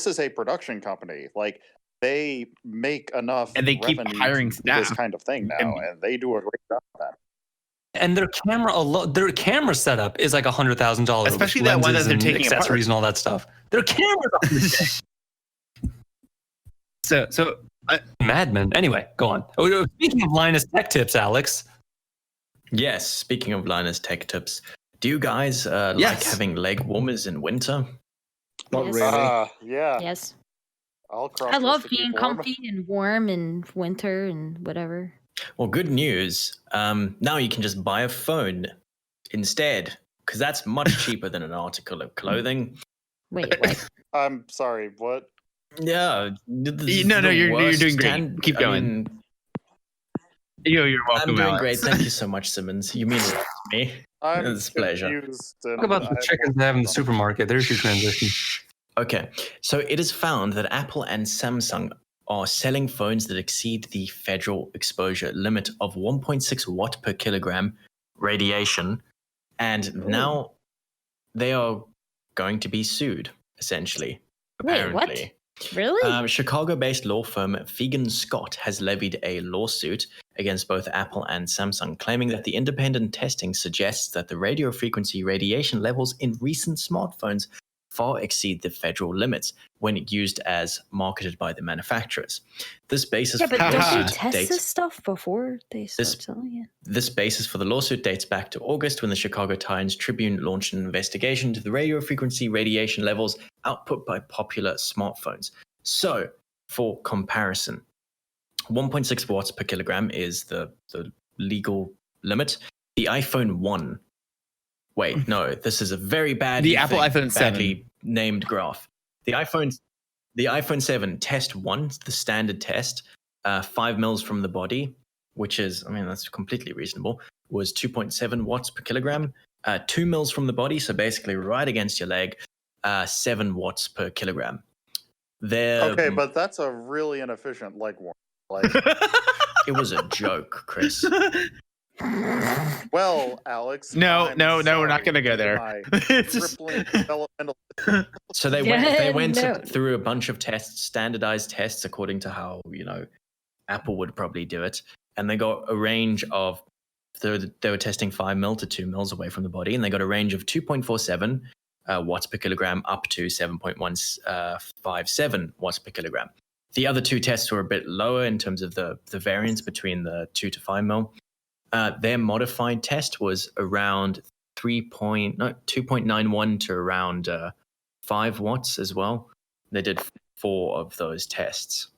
is a production company. Like, they make enough, and they keep hiring staff. This kind of thing now, and they do a great job at that. And their camera setup is like $100,000, especially that one that they're taking accessories and all that stuff. Their cameras. So madman. Anyway, go on. Speaking of Linus Tech Tips, Alex. Yes, speaking of Linus Tech Tips, do you guys like having leg warmers in winter? Not really. Yeah. Yes. I love being comfy and warm in winter and whatever. Well, good news. Now you can just buy a phone instead, because that's much cheaper than an article of clothing. Wait, what? I'm sorry, what? Yeah. No, you're doing great. Keep going. You're welcome. I'm doing great. Thank you so much, Simmons. You mean a lot to me. It's a pleasure. Talk about the chickens they have in the supermarket. There's your transition. Okay, so it is found that Apple and Samsung are selling phones that exceed the federal exposure limit of 1.6 watt per kilogram radiation, and now they are going to be sued, essentially. Apparently. Wait, what? Really? Chicago-based law firm Fegan Scott has levied a lawsuit against both Apple and Samsung, claiming that the independent testing suggests that the radio frequency radiation levels in recent smartphones far exceed the federal limits when used as marketed by the manufacturers. This basis but don't they test this stuff before they start selling it? This basis for the lawsuit dates back to August, when the Chicago Times-Tribune launched an investigation into the radio frequency radiation levels output by popular smartphones. So, for comparison, 1.6 watts per kilogram is the legal limit. The iPhone 1. Wait, no, this is a very bad. The Apple iPhone 7 badly named graph. The iPhone 7 test 1, the standard test, 5 mils from the body, which is, I mean, that's completely reasonable, was 2.7 watts per kilogram. 2 mils from the body, so basically right against your leg, 7 watts per kilogram. Okay, but that's a really inefficient leg warmer. Like, it was a joke, Chris. Well, Alex. No, we're not going to go there. So they went through a bunch of tests, standardized tests according to how, Apple would probably do it. And they got a range of, they were testing 5 mil to 2 mils away from the body, and they got a range of 2.47 watts per kilogram up to 7.157 watts per kilogram. The other two tests were a bit lower in terms of the variance between the 2 to 5 mil. Their modified test was around 2.91 to around 5 watts as well. They did 4 of those tests.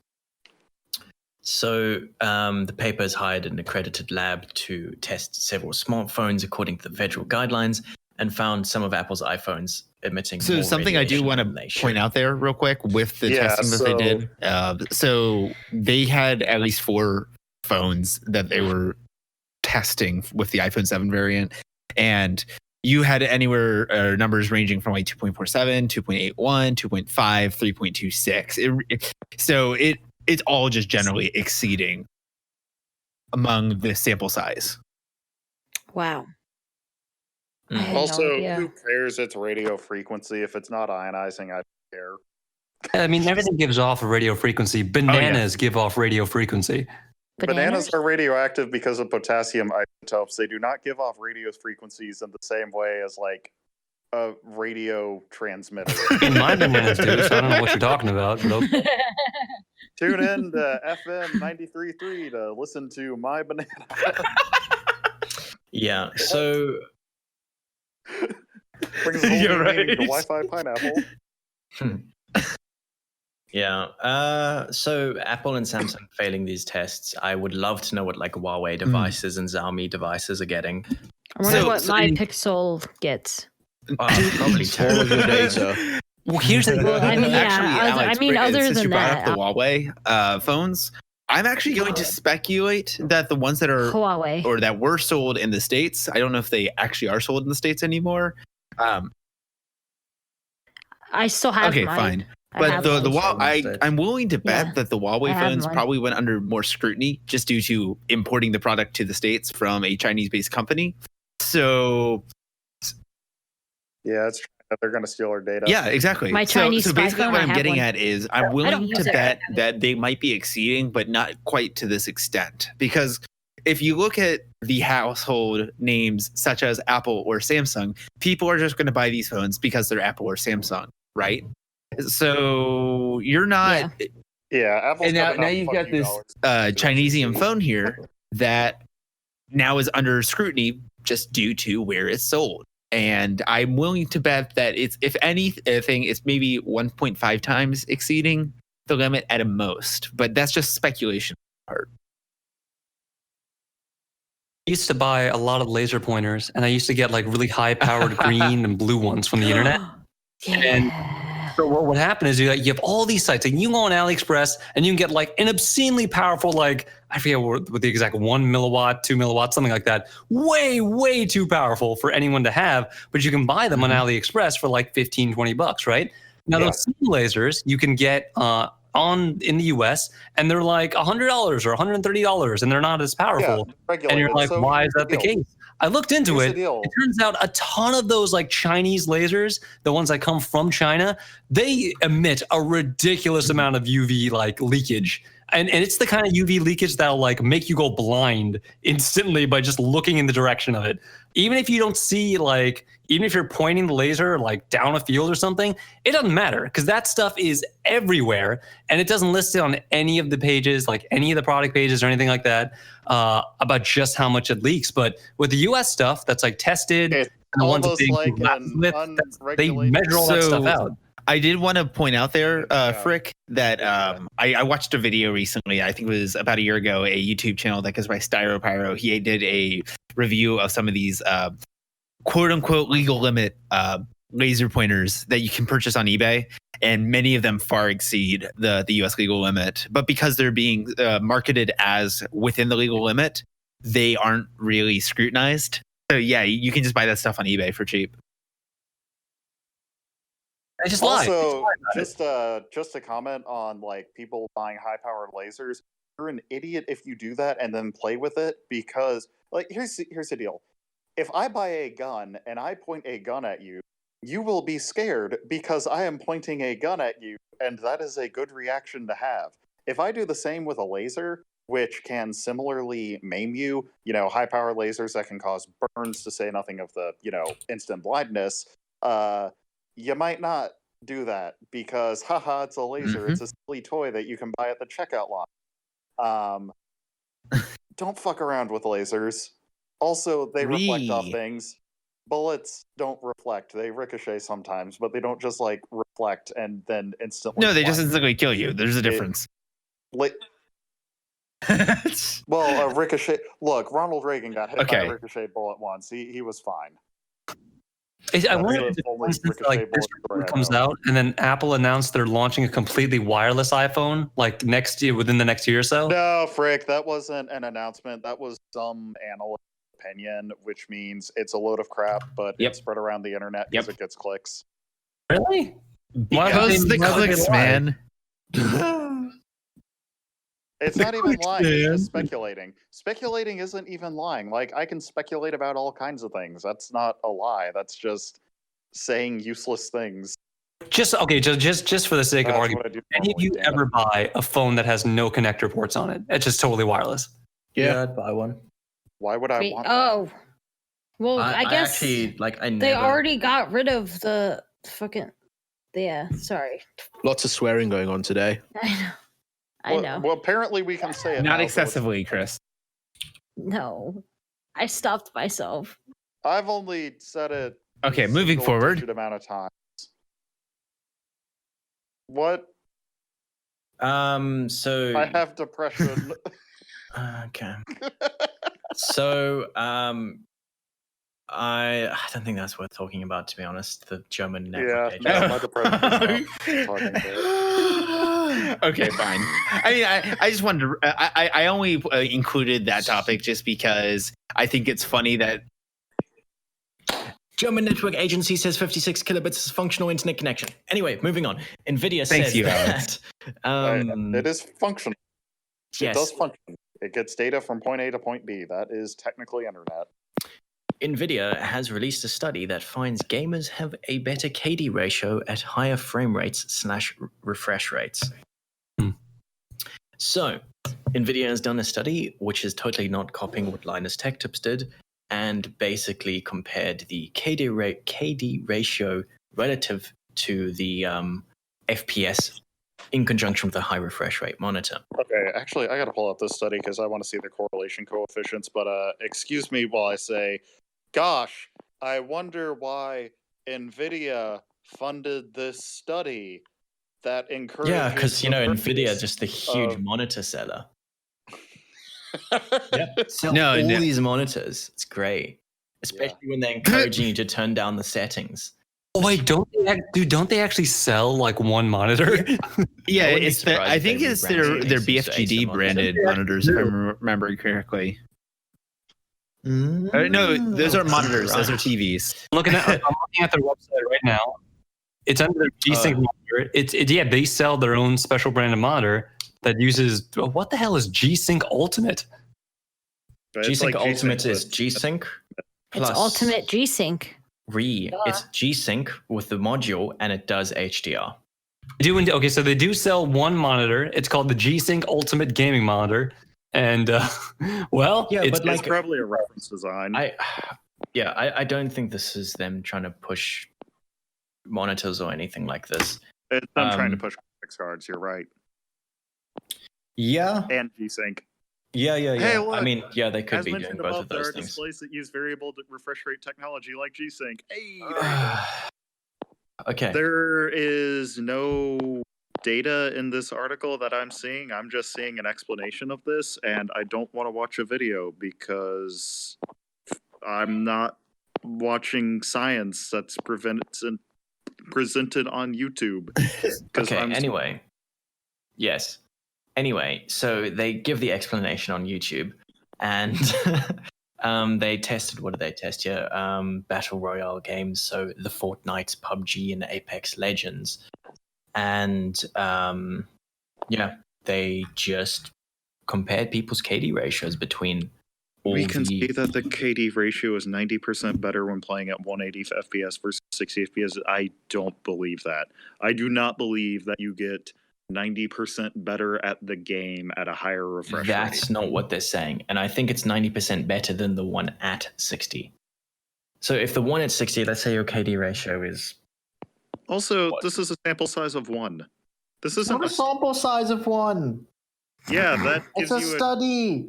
So the paper has hired an accredited lab to test several smartphones according to the federal guidelines and found some of Apple's iPhones emitting So more something I do want to point out there real quick with the testing that they did. So they had at least 4 phones that they were testing with the iPhone 7 variant. And you had anywhere numbers ranging from like 2.47, 2.81, 2.5, 3.26. So it's all just generally exceeding among the sample size. Wow. Also, who cares? It's radio frequency. If it's not ionizing, I don't care. I mean, everything gives off a radio frequency. Bananas give off radio frequency. Bananas are radioactive because of potassium isotopes. They do not give off radio frequencies in the same way as like a radio transmitter. In my bananas do, so I don't know what you're talking about. Tune in to FM 93.3 to listen to my banana. Yeah, so brings a whole new meaning to Wi-Fi pineapple. Yeah. So Apple and Samsung failing these tests. I would love to know what like Huawei devices and Xiaomi devices are getting. I wonder what my Pixel gets. Probably all of your data. Well, here's the Well, I mean, Alex, other since than you brought that, up the Huawei phones, I'm actually going to speculate that the ones that are Huawei or that were sold in the States, I don't know if they actually are sold in the States anymore. I still have okay, mine. Fine. But I'm willing to bet that the Huawei phones probably went under more scrutiny just due to importing the product to the States from a Chinese-based company. So, yeah, it's they're going to steal our data. Yeah, exactly. My Chinese so basically, phone, what I'm getting at is I'm willing to bet it. that they might be exceeding, but not quite to this extent. Because if you look at the household names such as Apple or Samsung, people are just going to buy these phones because they're Apple or Samsung, right? So you're not. Yeah, Apple's and now you've got this Chinesian phone here that now is under scrutiny just due to where it's sold. And I'm willing to bet that it's, if anything, it's maybe 1.5 times exceeding the limit at a most. But that's just speculation part. I used to buy a lot of laser pointers, and I used to get like really high-powered green and blue ones from the internet. Yeah. And so what would happen is you have all these sites, and you go on AliExpress, and you can get like an obscenely powerful, like I forget what the exact 1 milliwatt, 2 milliwatt, something like that. Way, way too powerful for anyone to have, but you can buy them on AliExpress for like $15-20, right? Now those same lasers you can get in the US, and they're like $100 or $130, and they're not as powerful. And you're like, why is that the case? I looked into it. It turns out a ton of those like Chinese lasers, the ones that come from China, they emit a ridiculous amount of UV like leakage. And it's the kind of UV leakage that'll like make you go blind instantly by just looking in the direction of it. Even if you don't see like, even if you're pointing the laser like down a field or something, it doesn't matter because that stuff is everywhere and it doesn't list it on any of the pages, like any of the product pages or anything like that, about just how much it leaks. But with the US stuff that's like tested, and the ones that they measure all that stuff out. I did want to point out there, Frick, that I watched a video recently. I think it was about a year ago, a YouTube channel that goes by StyroPyro. He did a review of some of these quote unquote legal limit laser pointers that you can purchase on eBay. And many of them far exceed the US legal limit. But because they're being marketed as within the legal limit, they aren't really scrutinized. So yeah, you can just buy that stuff on eBay for cheap. I just also, just a comment on like people buying high-powered lasers. You're an idiot if you do that and then play with it because, like, here's the deal: if I buy a gun and I point a gun at you, you will be scared because I am pointing a gun at you, and that is a good reaction to have. If I do the same with a laser, which can similarly maim you, high-powered lasers that can cause burns, to say nothing of the, instant blindness. You might not do that because, haha, it's a laser. It's a silly toy that you can buy at the checkout line. Don't fuck around with lasers. Also, they reflect off things. Bullets don't reflect. They ricochet sometimes, but they don't just, like, reflect and then instantly... No, they just instantly kill you. There's a difference. Well, a ricochet. Look, Ronald Reagan got hit by a ricochet bullet once. He was fine. I wonder if like this comes out and then Apple announced they're launching a completely wireless iPhone like next year, within the next year or so. No, Frick, that wasn't an announcement. That was some analyst opinion, which means it's a load of crap, but it's spread around the internet because it gets clicks. Really? Because the clicks, man. It's not even lying, it's just speculating. Speculating isn't even lying. Like, I can speculate about all kinds of things. That's not a lie. That's just saying useless things. Just for the sake of argument, any of you ever buy a phone that has no connector ports on it? It's just totally wireless. Yeah, I'd buy one. Why would I want that? Well, I guess actually, they already got rid of the fucking... Yeah, sorry. Lots of swearing going on today. I know. Well, apparently we can say it. Not excessively, Chris. No, I stopped myself. I've only said it. Okay, moving forward. Amount of times. What? So I have depression. Okay. So, I don't think that's worth talking about, to be honest. The German network. Yeah, no, my depression is not talking about. Okay, fine. I mean, I just wanted to. I only included that topic just because I think it's funny that German network agency says 56 kilobits is functional internet connection. Anyway, moving on. Nvidia says that. It is functional. Yes. It does function. It gets data from point A to point B. That is technically internet. Nvidia has released a study that finds gamers have a better KD ratio at higher frame rates / refresh rates. So, Nvidia has done a study which is totally not copying what Linus Tech Tips did, and basically compared the KD ratio relative to the FPS in conjunction with a high refresh rate monitor. Okay, actually, I got to pull up this study because I want to see the correlation coefficients, but excuse me while I say, gosh, I wonder why Nvidia funded this study that encourages... Yeah, because, Nvidia is just a huge monitor seller. Sell all these monitors. It's great. Especially when they're encouraging you to turn down the settings. Oh, wait, don't they actually sell like one monitor? Yeah, I think it's their BFGD branded monitors, if I'm remembering correctly. No, those aren't monitors. Those are TVs. I'm looking at their website right now. It's under their G-Sync monitor. They sell their own special branded monitor that uses... What the hell is G-Sync Ultimate? G-Sync Ultimate is G-Sync plus... It's Ultimate G-Sync. It's G-Sync with the module, and it does HDR. So they do sell one monitor. It's called the G-Sync Ultimate Gaming Monitor. And, it's probably a reference design. I don't think this is them trying to push monitors or anything like this. It's them trying to push graphics cards, you're right. Yeah. And G-Sync. Yeah. Hey, look, they could be doing both of those there are things. displays that use variable refresh rate technology like G-Sync. Hey, okay. There is no data in this article that I'm seeing. I'm just seeing an explanation of this, and I don't want to watch a video because I'm not watching science that's presented on YouTube. Okay, Anyway, so they give the explanation on YouTube, and they tested, what did they test here? Battle Royale games, so the Fortnite, PUBG, and Apex Legends. And they just compared people's KD ratios between all We can see that the KD ratio is 90% better when playing at 180 FPS versus 60 FPS. I don't believe that. I do not believe that you get 90% better at the game at a higher refresh rate. That's not what they're saying. And I think it's 90% better than the one at 60. So if the one at 60, let's say your KD ratio is... Also, this is a sample size of 1. This isn't a sample size of 1. Yeah, that gives you a study.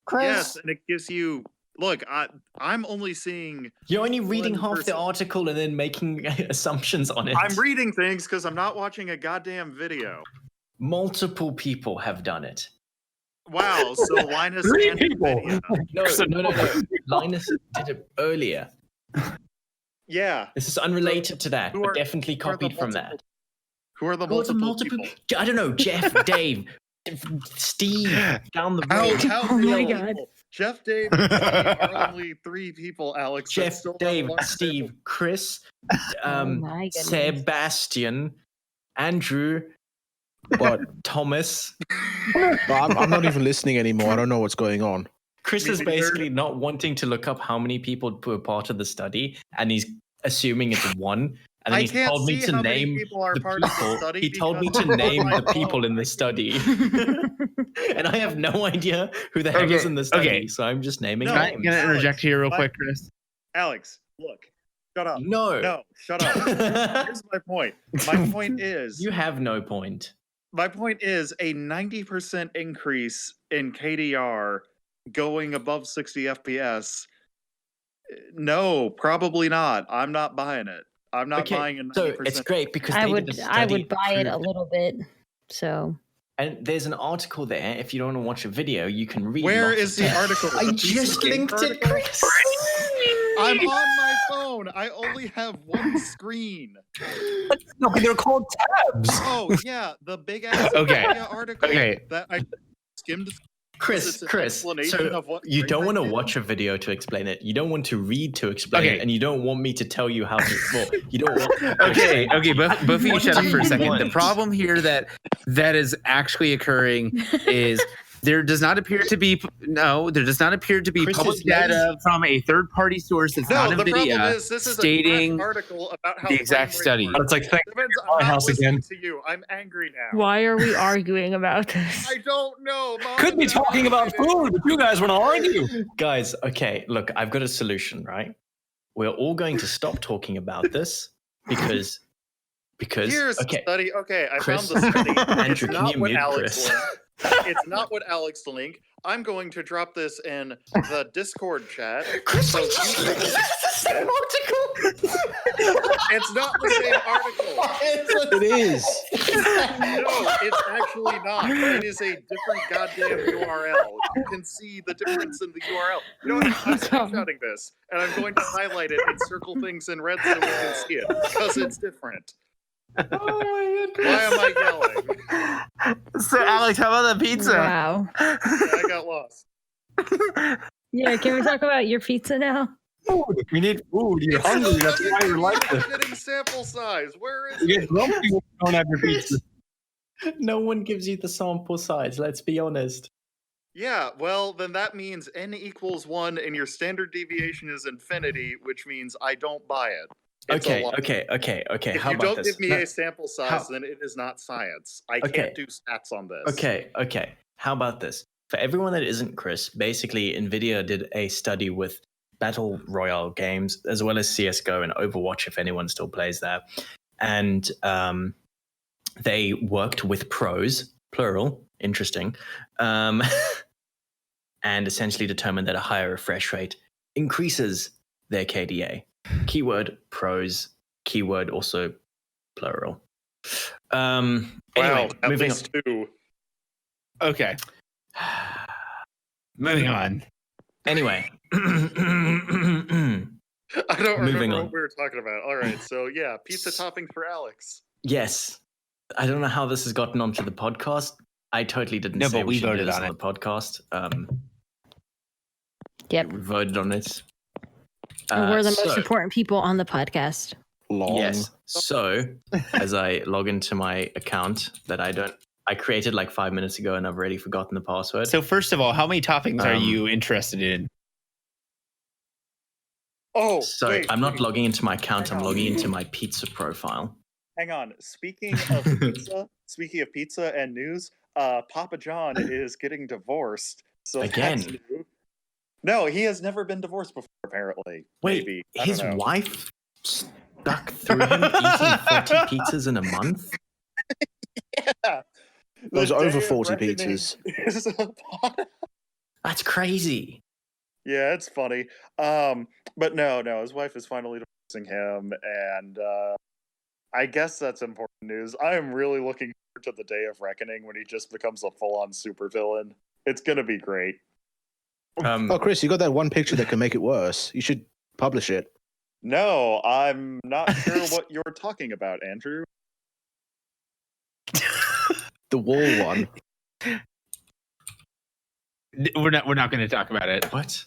Chris. Yes, and it gives you... Look, I'm only seeing... You're only reading half the article and then making assumptions on it. I'm reading things because I'm not watching a goddamn video. Multiple people have done it. Wow, so Linus Three and people. Nvidia. No. Linus did it earlier. Yeah. This is unrelated to that, who but are- definitely who are the copied from multiple- that. Who are the Who are the multiple people? I don't know. Jeff, Dave, Steve, down the road. How Oh my many God. people? Jeff, Dave, and Steve are only 3 people, Alex. Jeff, That's still not Dave, a large Steve, sample. Chris, Oh my goodness. Sebastian, Andrew, Thomas. I'm not even listening anymore. I don't know what's going on. Chris Me is neither. basically not wanting to look up how many people were part of the study, and he's assuming it's 1. And then I he's can't told me see to how many name people are the part of the people. study He told me because to of name my the people phone. in the study, and I have no idea who the heck is in the study. So I'm just naming No, Can I names. can I interject Alex, here real my- quick, Chris? Alex, look. Shut up. No. No, shut up. Here's my point. My point is You have no point. my point is a 90% increase in KDR going above 60 FPS. No, probably not. I'm not buying it. I'm not buying a 90%. So it's great because I they would did a I study would buy it a proved- little bit. So And there's an article there. If you don't want to watch a video, you can read. Where lots is of the text. article? I The just PC linked it, article? Chris. I'm on my phone. I only have one screen. No, they're called tabs. Oh yeah, the big ass Okay. Nvidia article Okay. that I skimmed. Chris, It's an Chris. explanation So of what you don't want to Framework watch a video to explain it. You don't want to read to explain Okay. it, and you don't want me to tell you how to. Well, you don't want. Okay, both of you What shut up do for a you second. The want? problem here that is actually occurring is there does not appear to be Chris public is data from a third-party source that's No, not the problem Nvidia is this is a stating trash article about how the exact frame rate study. works. It's like, thank Simmons, my I'm not house listening again. to you. I'm angry now. why are we arguing about this? I don't know. Mom Could be and Dad talking about are food if you guys want to argue. Guys, okay, look, I've got a solution, right? We're all going to stop talking about this because Here's the okay, study. Okay, I Chris, found the study. Andrew, It's can not you what mute Alex Chris? linked. It's not what Alex linked. I'm going to drop this in the Discord chat. Chris, So I just you- linked the same article. It's not the same article. It is. No, it's actually not. It is a different goddamn URL. You can see the difference in the URL. You know what? I'm screenshotting this, and I'm going to highlight it and circle things in red so we can see it, because it's different. Oh my god! Why am I yelling? So, Alex, how about the pizza? Wow. Yeah, I got lost. Yeah, can we talk about your pizza now? Food. We need food. You're It's hungry. still That's why you're like fucking this. getting sample size. Where is You it? get grumpy when you don't have your pizza. No one gives you the sample size. Let's be honest. Yeah, well, then that means n equals 1 and your standard deviation is infinity, which means I don't buy it. It's a Okay, lot. okay. If How you about don't this? give me No, a sample size, how- then it is not science. I Okay. can't do stats on this. Okay. How about this? For everyone that isn't Chris, basically Nvidia did a study with Battle Royale games as well as CS:GO and Overwatch, if anyone still plays that, and they worked with pros, plural, interesting, and essentially determined that a higher refresh rate increases their KDA. Keyword pros, keyword also plural. Anyway, Wow, at moving least 2. Okay, on. moving on. Anyway. I don't Moving remember on. what we were talking about. All right, so yeah, pizza toppings for Alex. Yes. I don't know how this has gotten onto the podcast. I totally didn't No, say but we should do voted this on the podcast. Yep. We voted on it. And we're the most so- important people on the podcast. Long. Yes. So as I log into my account that I created like 5 minutes ago and I've already forgotten the password. So, first of all, how many toppings are Um, you interested in? Oh, So wait, I'm not wait, logging into my account. Hang I'm on. logging into my pizza profile. hang on. Speaking of pizza and news, Papa John is getting divorced. So that's Again? new. No, he has never been divorced before, apparently. Wait, Maybe. I his don't know. wife stuck through him eating 40 pizzas in a month? Yeah. Those The over day of 40 reckoning pizzas. is upon us. That's crazy. Yeah, it's funny. But no, his wife is finally divorcing him, and I guess that's important news. I am really looking forward to the day of reckoning when he just becomes a full-on supervillain. It's gonna be great. Oh, Chris, you got that one picture that can make it worse. You should publish it. No, I'm not sure what you're talking about, Andrew. The wall one. We're not going to talk about it. What?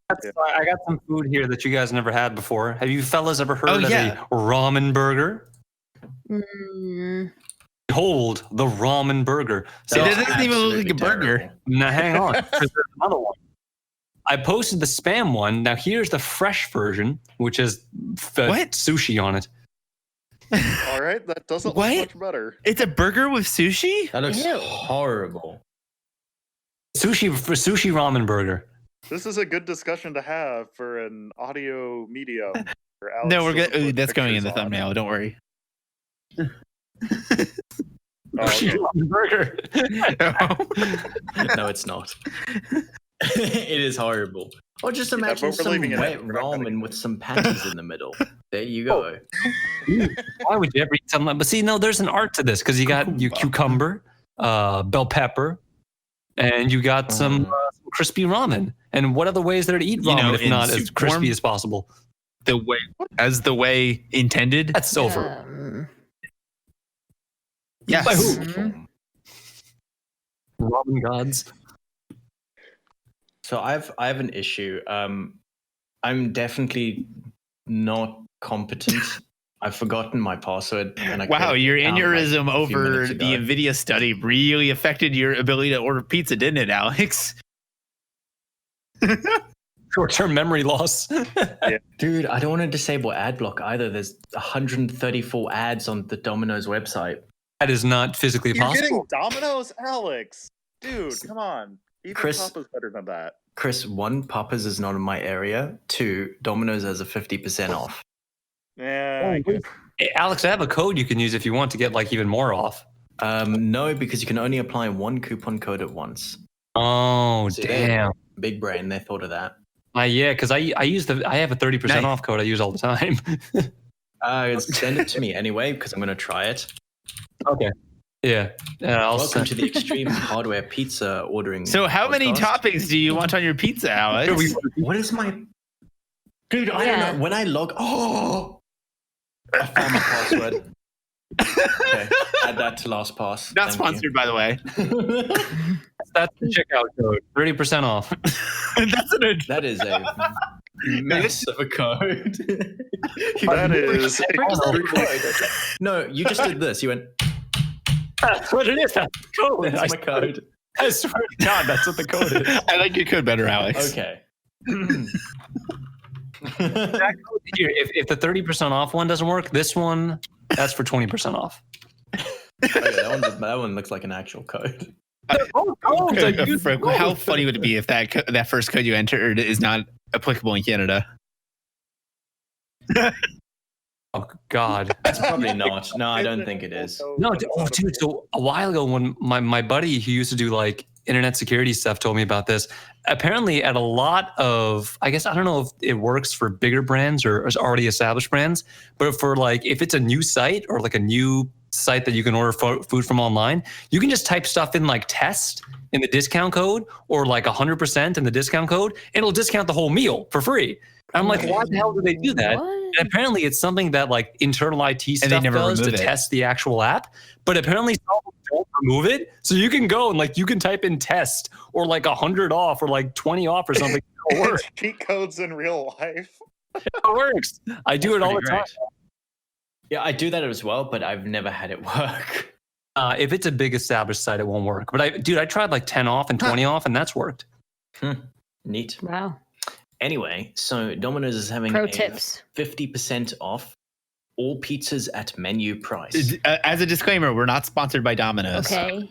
I got some food here that you guys never had before. Have you fellas ever heard of yeah. a ramen burger? Behold, the ramen burger. So it doesn't even look like a burger. Now, hang on. There's another one. I posted the spam one. Now, here's the fresh version, which is sushi on it. All right, that doesn't look much better. It's a burger with sushi? That looks horrible. Sushi ramen burger. This is a good discussion to have for an audio medium. No, we're good. That's going in the thumbnail. Don't worry. Ramen burger. No, it's not. It is horrible. Or just imagine some wet ramen with some patties in the middle. There you go. Why would you ever eat something? But see, no, there's an art to this because you got your cucumber, bell pepper, and you got some crispy ramen. And what other ways there to eat ramen if not as crispy as possible? The way intended. That's silver. Yes. By who? Ramen gods. So I have an issue. I'm definitely not competent. I've forgotten my password. And your aneurysm over the Nvidia study really affected your ability to order pizza, didn't it, Alex? Short-term memory loss. Yeah. Dude, I don't want to disable ad block either. There's 134 ads on the Domino's website. That is not physically possible. You're getting Domino's, Alex. Dude, come on. Even Chris, Papa's better than that. Chris, 1, Papa's is not in my area. 2, Domino's has a 50% off. Yeah. Hey, Alex, I have a code you can use if you want to get like even more off. No, because you can only apply 1 coupon code at once. Oh, So damn. Big brain, they thought of that. Yeah, because I have a 30% off code I use all the time. Send it to me anyway, because I'm going to try it. Okay. Yeah. Welcome to the Extreme Hardware Pizza ordering. So how many toppings do you want on your pizza, Alex? What is my... Dude, I don't know. When I log... I found my password. Okay, add that to LastPass. Not sponsored, by the way. That's the checkout code. 30% off. That is a mess of a code. That is... No, you just did this. You went... That's what it is. That's the code. That's my code. I swear to God, that's what the code is. I like your code better, Alex. Okay. If the 30% off one doesn't work, this one, that's for 20% off. Okay, that one looks like an actual code. How funny would it be if that first code you entered is not applicable in Canada? Oh God, it's probably not. No, I don't think it is. No, dude. So a while ago, when my buddy who used to do like internet security stuff told me about this. Apparently, at a lot of, I guess I don't know if it works for bigger brands or already established brands, but for like if it's a new site or like a new site that you can order food from online, you can just type stuff in like test in the discount code or like 100% in the discount code, and it'll discount the whole meal for free. I'm like, why the hell do they do that? What? And apparently it's something that like internal IT stuff does to test the actual app. But apparently some don't remove it. So you can go and like you can type in test or like 100 off or like 20 off or something. It'll work. Cheat codes in real life. It works. I do it all the time. Yeah, I do that as well, but I've never had it work. If it's a big established site, it won't work. But I tried like 10 off and 20 off, and that's worked. Neat. Wow. Anyway, so Domino's is having Pro tips. 50% off all pizzas at menu price. As a disclaimer, we're not sponsored by Domino's. Okay.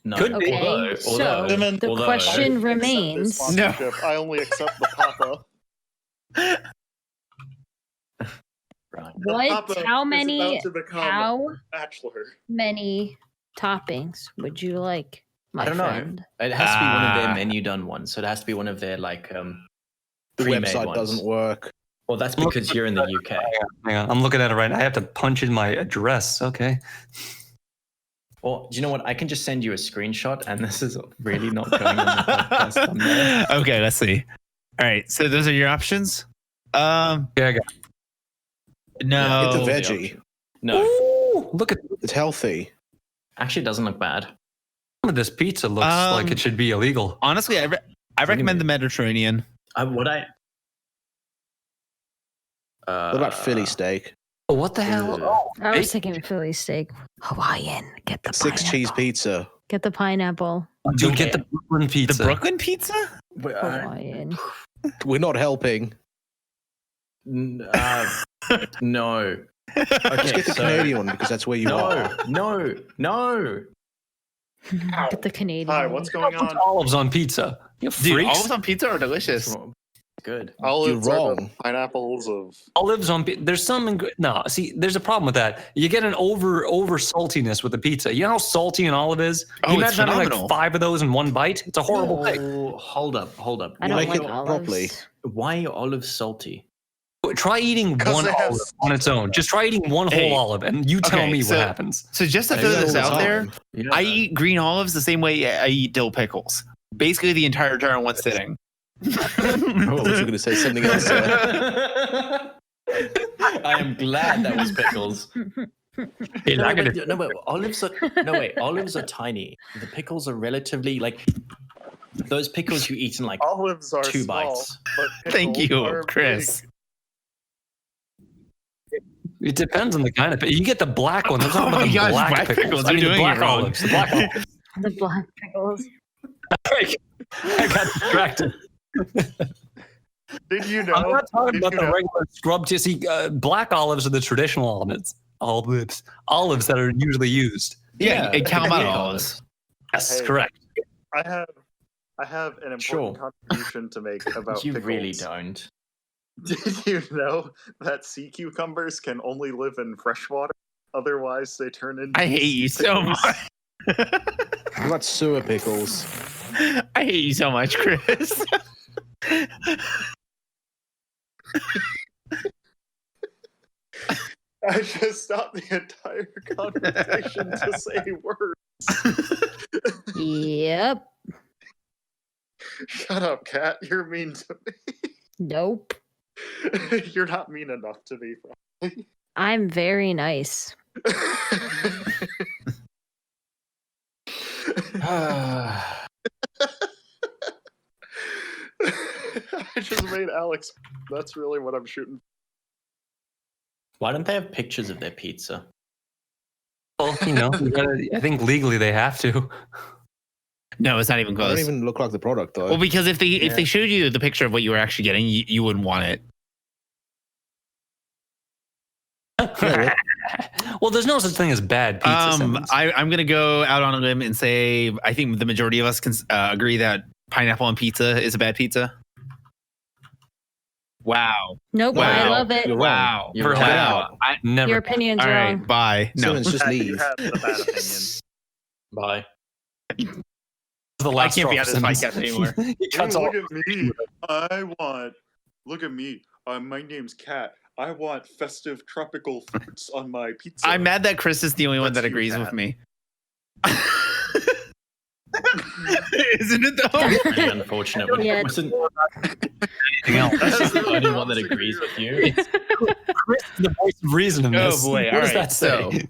No. Could be. Okay. So the question remains. No. I only accept the Papa. Right. How many bachelor. many toppings would you like? I don't know. It has to be one of their menu done ones. So it has to be one of their like the pre-made website ones. doesn't work. Well, that's because you're in the UK. Hang on. I'm looking at it right now. I have to punch in my address. Okay. Or do you know what? I can just send you a screenshot, and this is really not going on the podcast. I'm there. Okay, let's see. All right, so those are your options. Yeah, I got no. It's a veggie. No. Ooh, look at It's healthy. Actually, it doesn't look bad. some of this pizza. Looks like it should be illegal. Honestly, I recommend the Mediterranean. What about Philly steak? Oh, what the hell? Oh, I was thinking Philly steak. Hawaiian. Get the 6 cheese pizza. Get the pineapple. dude, get the Brooklyn pizza. The Brooklyn pizza? Hawaiian. We're not helping. No. Just get the Canadian one because that's where you are. No. Get the Canadian. Hi, what's going Put on? Olives on pizza. You Dude, freaks. olives on pizza are delicious. Good. Olives You're are the wrong. pineapples of. Olives on there's some no. See, there's a problem with that. You get an over saltiness with the pizza. You know how salty an olive is? Oh, you it's imagine having phenomenal. like 5 of those in one bite. It's a horrible thing. Oh, hold up. I don't Make like it olives. properly. Why are olives salty? Try eating 'Cause one they have olive on its own. Just try eating one Hey. whole olive, and you tell Okay, me so- what happens. So just to I throw do that this all the out there, time. You know I that. eat green olives the same way I eat dill pickles. Basically the entire jar in one sitting. I thought you were going to say something else. I am glad that was pickles. Hey, No, I but, gotta- no, but olives are olives are tiny. The pickles are relatively like those pickles you eat in like Olives are 2 small, bites. but Thank pickles you, are Chris. big. It depends on the kind of. You get the black ones. I'm talking Oh about my the gosh, black black pickles. pickles, I mean, you're the doing black it wrong. olives. The black olives. The black pickles. I got distracted. Did you know? I'm not talking did about you the know- regular scrub. You see, black olives are the traditional olives. Olives that are usually used. Yeah, Yeah, Kalamata Greek olives. Yes, Hey. correct. I have an important Sure. contribution to make about You pickles. really don't. Did you know that sea cucumbers can only live in fresh water? Otherwise, they turn into. I hate you so pickles. much. What about sewer pickles? I hate you so much, Chris. I just stopped the entire conversation to say words. Yep. Shut up, Cat. You're mean to Nope. me. You're not mean enough to me. I'm very nice. I just made Alex. That's really what I'm shooting. Why don't they have pictures of their pizza? Well, I think legally they have to. No, it's not even It don't close. even look like the product though. Well, because if they showed you the picture of what you were actually getting, you wouldn't want it. Well, there's no such thing as bad pizza. Simmons. I'm gonna go out on a limb and say I think the majority of us can agree that pineapple on pizza is a bad pizza. Wow! Nope. Wow. I love it. You're wrong. Wow! You're wrong. Wow! Never. Your opinion's All right, wrong. bye. No, Simmons, just You leave. have the bad opinion. Bye. The I last can't be on straw this for podcast Simmons. anymore. He cuts off. Look at me. Look at me. My name's Kat. I want festive tropical fruits on my pizza. I'm mad that Chris is the only one That's that you, agrees Kat. with me. Isn't it though? Pretty unfortunate. But Yeah. it wasn't Anything else? This is the That's only one that really agrees with you. Chris is the voice of reason in Oh, this. boy. What All does right, that say?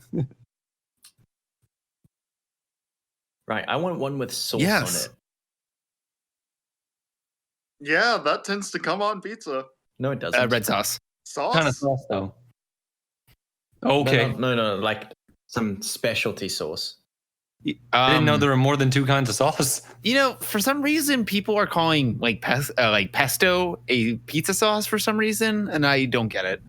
Right, I want one with sauce Yes. on it. Yeah, that tends to come on pizza. No, it doesn't. Red sauce. Sauce? Kind of sauce though. No, Okay. no, like some specialty sauce. I didn't know there were more than 2 kinds of sauce. You know, for some reason, people are calling like pesto a pizza sauce for some reason, and I don't get it.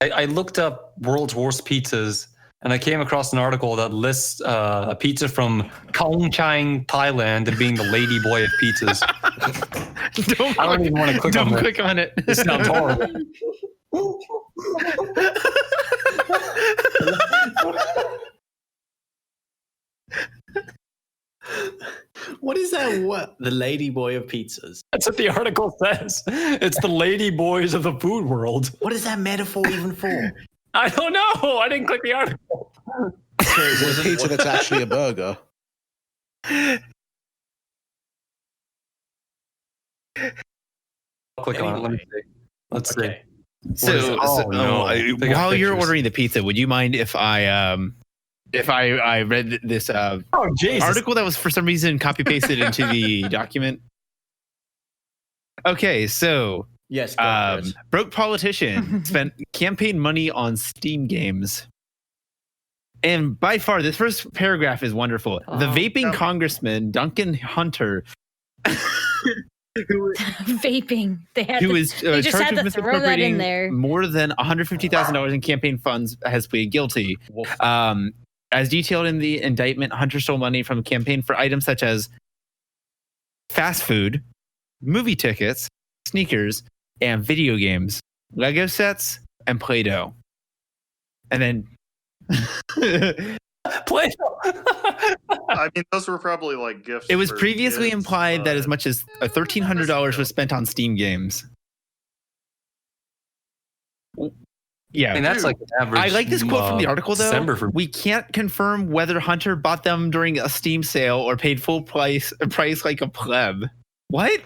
I looked up world's worst pizzas, and I came across an article that lists a pizza from Khong Chang, Thailand, as being the lady boy of pizzas. I don't even want to click on Don't it. click on it. This sounds horrible. What is that? What? The lady boy of pizzas. That's what the article says. It's the lady boys of the food world. What is that metaphor even for? I don't know. I didn't click the article. So is it a pizza that's actually a burger? I'll click on it. Let me see. Let's see. So, while you're ordering the pizza, would you mind if I read this article that was for some reason copy pasted into the document? Okay, so yes, broke politician spent campaign money on Steam games. And by far, this first paragraph is wonderful. The vaping congressman, Duncan Hunter, vaping. They just charged had with to throw that in misappropriating there. more than $150,000 in campaign funds, has pleaded guilty. As detailed in the indictment, Hunter stole money from campaign for items such as fast food, movie tickets, sneakers, and video games, Lego sets, and Play-Doh. And then Play-Doh. I mean, those were probably like gifts. It was for previously kids, implied that as much as $1,300 was spent on Steam games. Yeah, I mean, that's like an average. I like this quote from the article, though. We can't confirm whether Hunter bought them during a Steam sale or paid full price like a pleb. What?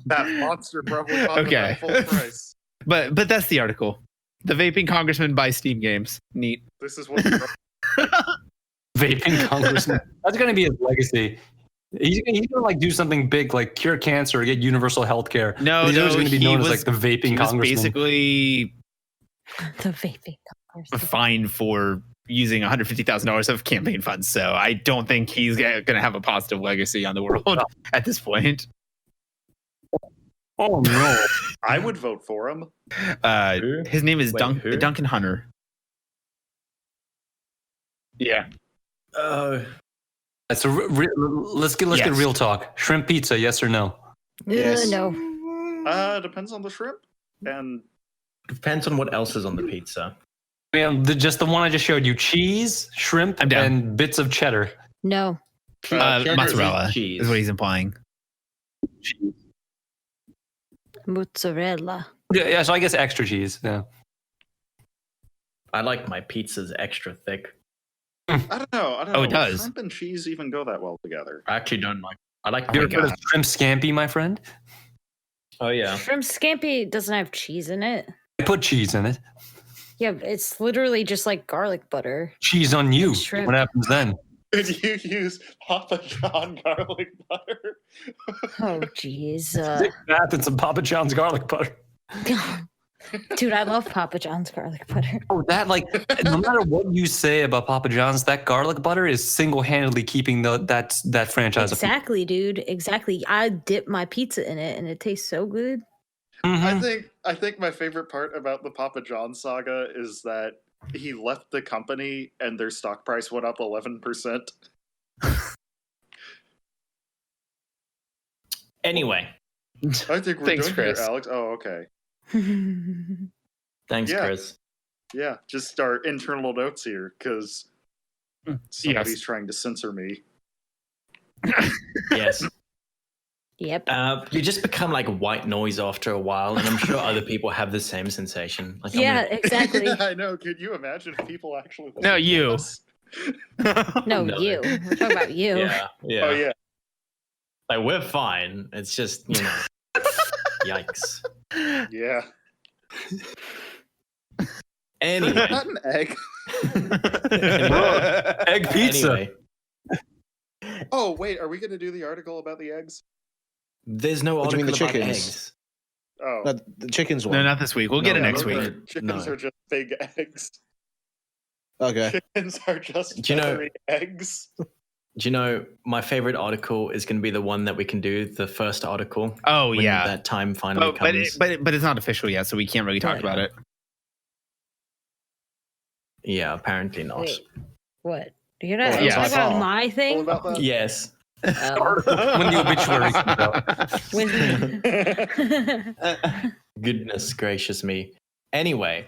That monster probably bought them at full price. But that's the article. The vaping congressman buys Steam games. Neat. This is what vaping congressman. That's gonna be his legacy. He's gonna like do something big, like cure cancer or get universal health care. No, he's going to be known as like the vaping congressman. Basically, the vaping congressman fined for using $150,000 of campaign funds. So I don't think he's gonna have a positive legacy on the world at this point. Oh no! I would vote for him. His name is Duncan Hunter. Yeah. So let's get real talk. Shrimp pizza, yes or no? Yes. No. Depends on the shrimp, and depends on what else is on the pizza. Man, just the one I just showed you: cheese, shrimp, and bits of cheddar. No. Mozzarella cheese is what he's implying. Cheese. Mozzarella. Yeah, so I guess extra cheese. Yeah. I like my pizzas extra thick. I don't know. It does. Shrimp and cheese even go that well together. I actually don't like. I like. You ever heard of shrimp scampi, my friend? Oh yeah. Shrimp scampi doesn't have cheese in it. I put cheese in it. Yeah, it's literally just like garlic butter. Cheese on you. What happens then? Did you use Papa John garlic butter? Oh, jeez. That and some Papa John's garlic butter. Dude, I love Papa John's garlic butter. Oh, that no matter what you say about Papa John's, that garlic butter is single-handedly keeping that franchise. Exactly, dude. Exactly. I dip my pizza in it, and it tastes so good. Mm-hmm. I think my favorite part about the Papa John saga is that he left the company and their stock price went up 11%. Anyway, I think we're done here, Alex. Oh, okay. Thanks, Chris. Yeah, just our internal notes here because somebody's trying to censor me. Yes. Yep. You just become like white noise after a while, and I'm sure other people have the same sensation. Like, exactly. Yeah, I know. Could you imagine if people actually? No, you. No, you. We're talking about you. Yeah. Oh yeah. Like we're fine. It's just yikes. Yeah. Anyway, not an egg. Egg pizza. Anyway. Oh wait, are we going to do the article about the eggs? There's no article the about chickens? eggs. Oh, no, the chickens one. No, not this week. We'll get it next week. Chickens are just big eggs. Okay. Chickens are just feathery eggs. Do you know my favorite article is going to be the one that we can do, the first article? Oh, when yeah. that time finally comes. But it's not official yet, so we can't really talk about it. Yeah, apparently not. Wait, what? You're not talking about my thing? About that? Yes. When the obituary comes out. Goodness gracious me. Anyway,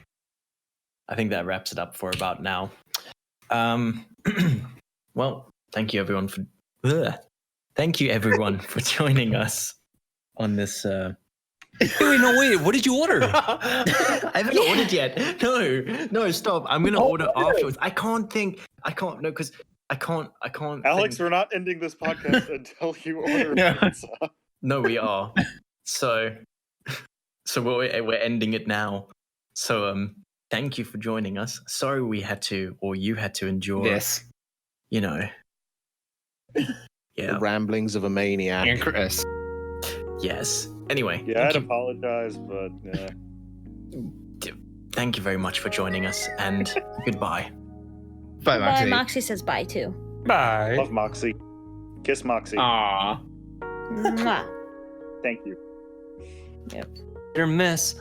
I think that wraps it up for about now. Well, thank you everyone for joining us on this Wait. What did you order? I haven't ordered yet. No, stop. I'm gonna order afterwards. I can't, no, because I can't. Alex, we're not ending this podcast until you order pizza. No, we are. So we're ending it now. So thank you for joining us. Sorry you had to endure this. The ramblings of a maniac. And Chris. Yes. Anyway. Yeah, I'd apologize, but thank you very much for joining us, and goodbye. Bye, Moxie. Moxie says bye too. Bye. Love Moxie. Kiss Moxie. Aww. Mwah. Thank you. Yep. You're a mess.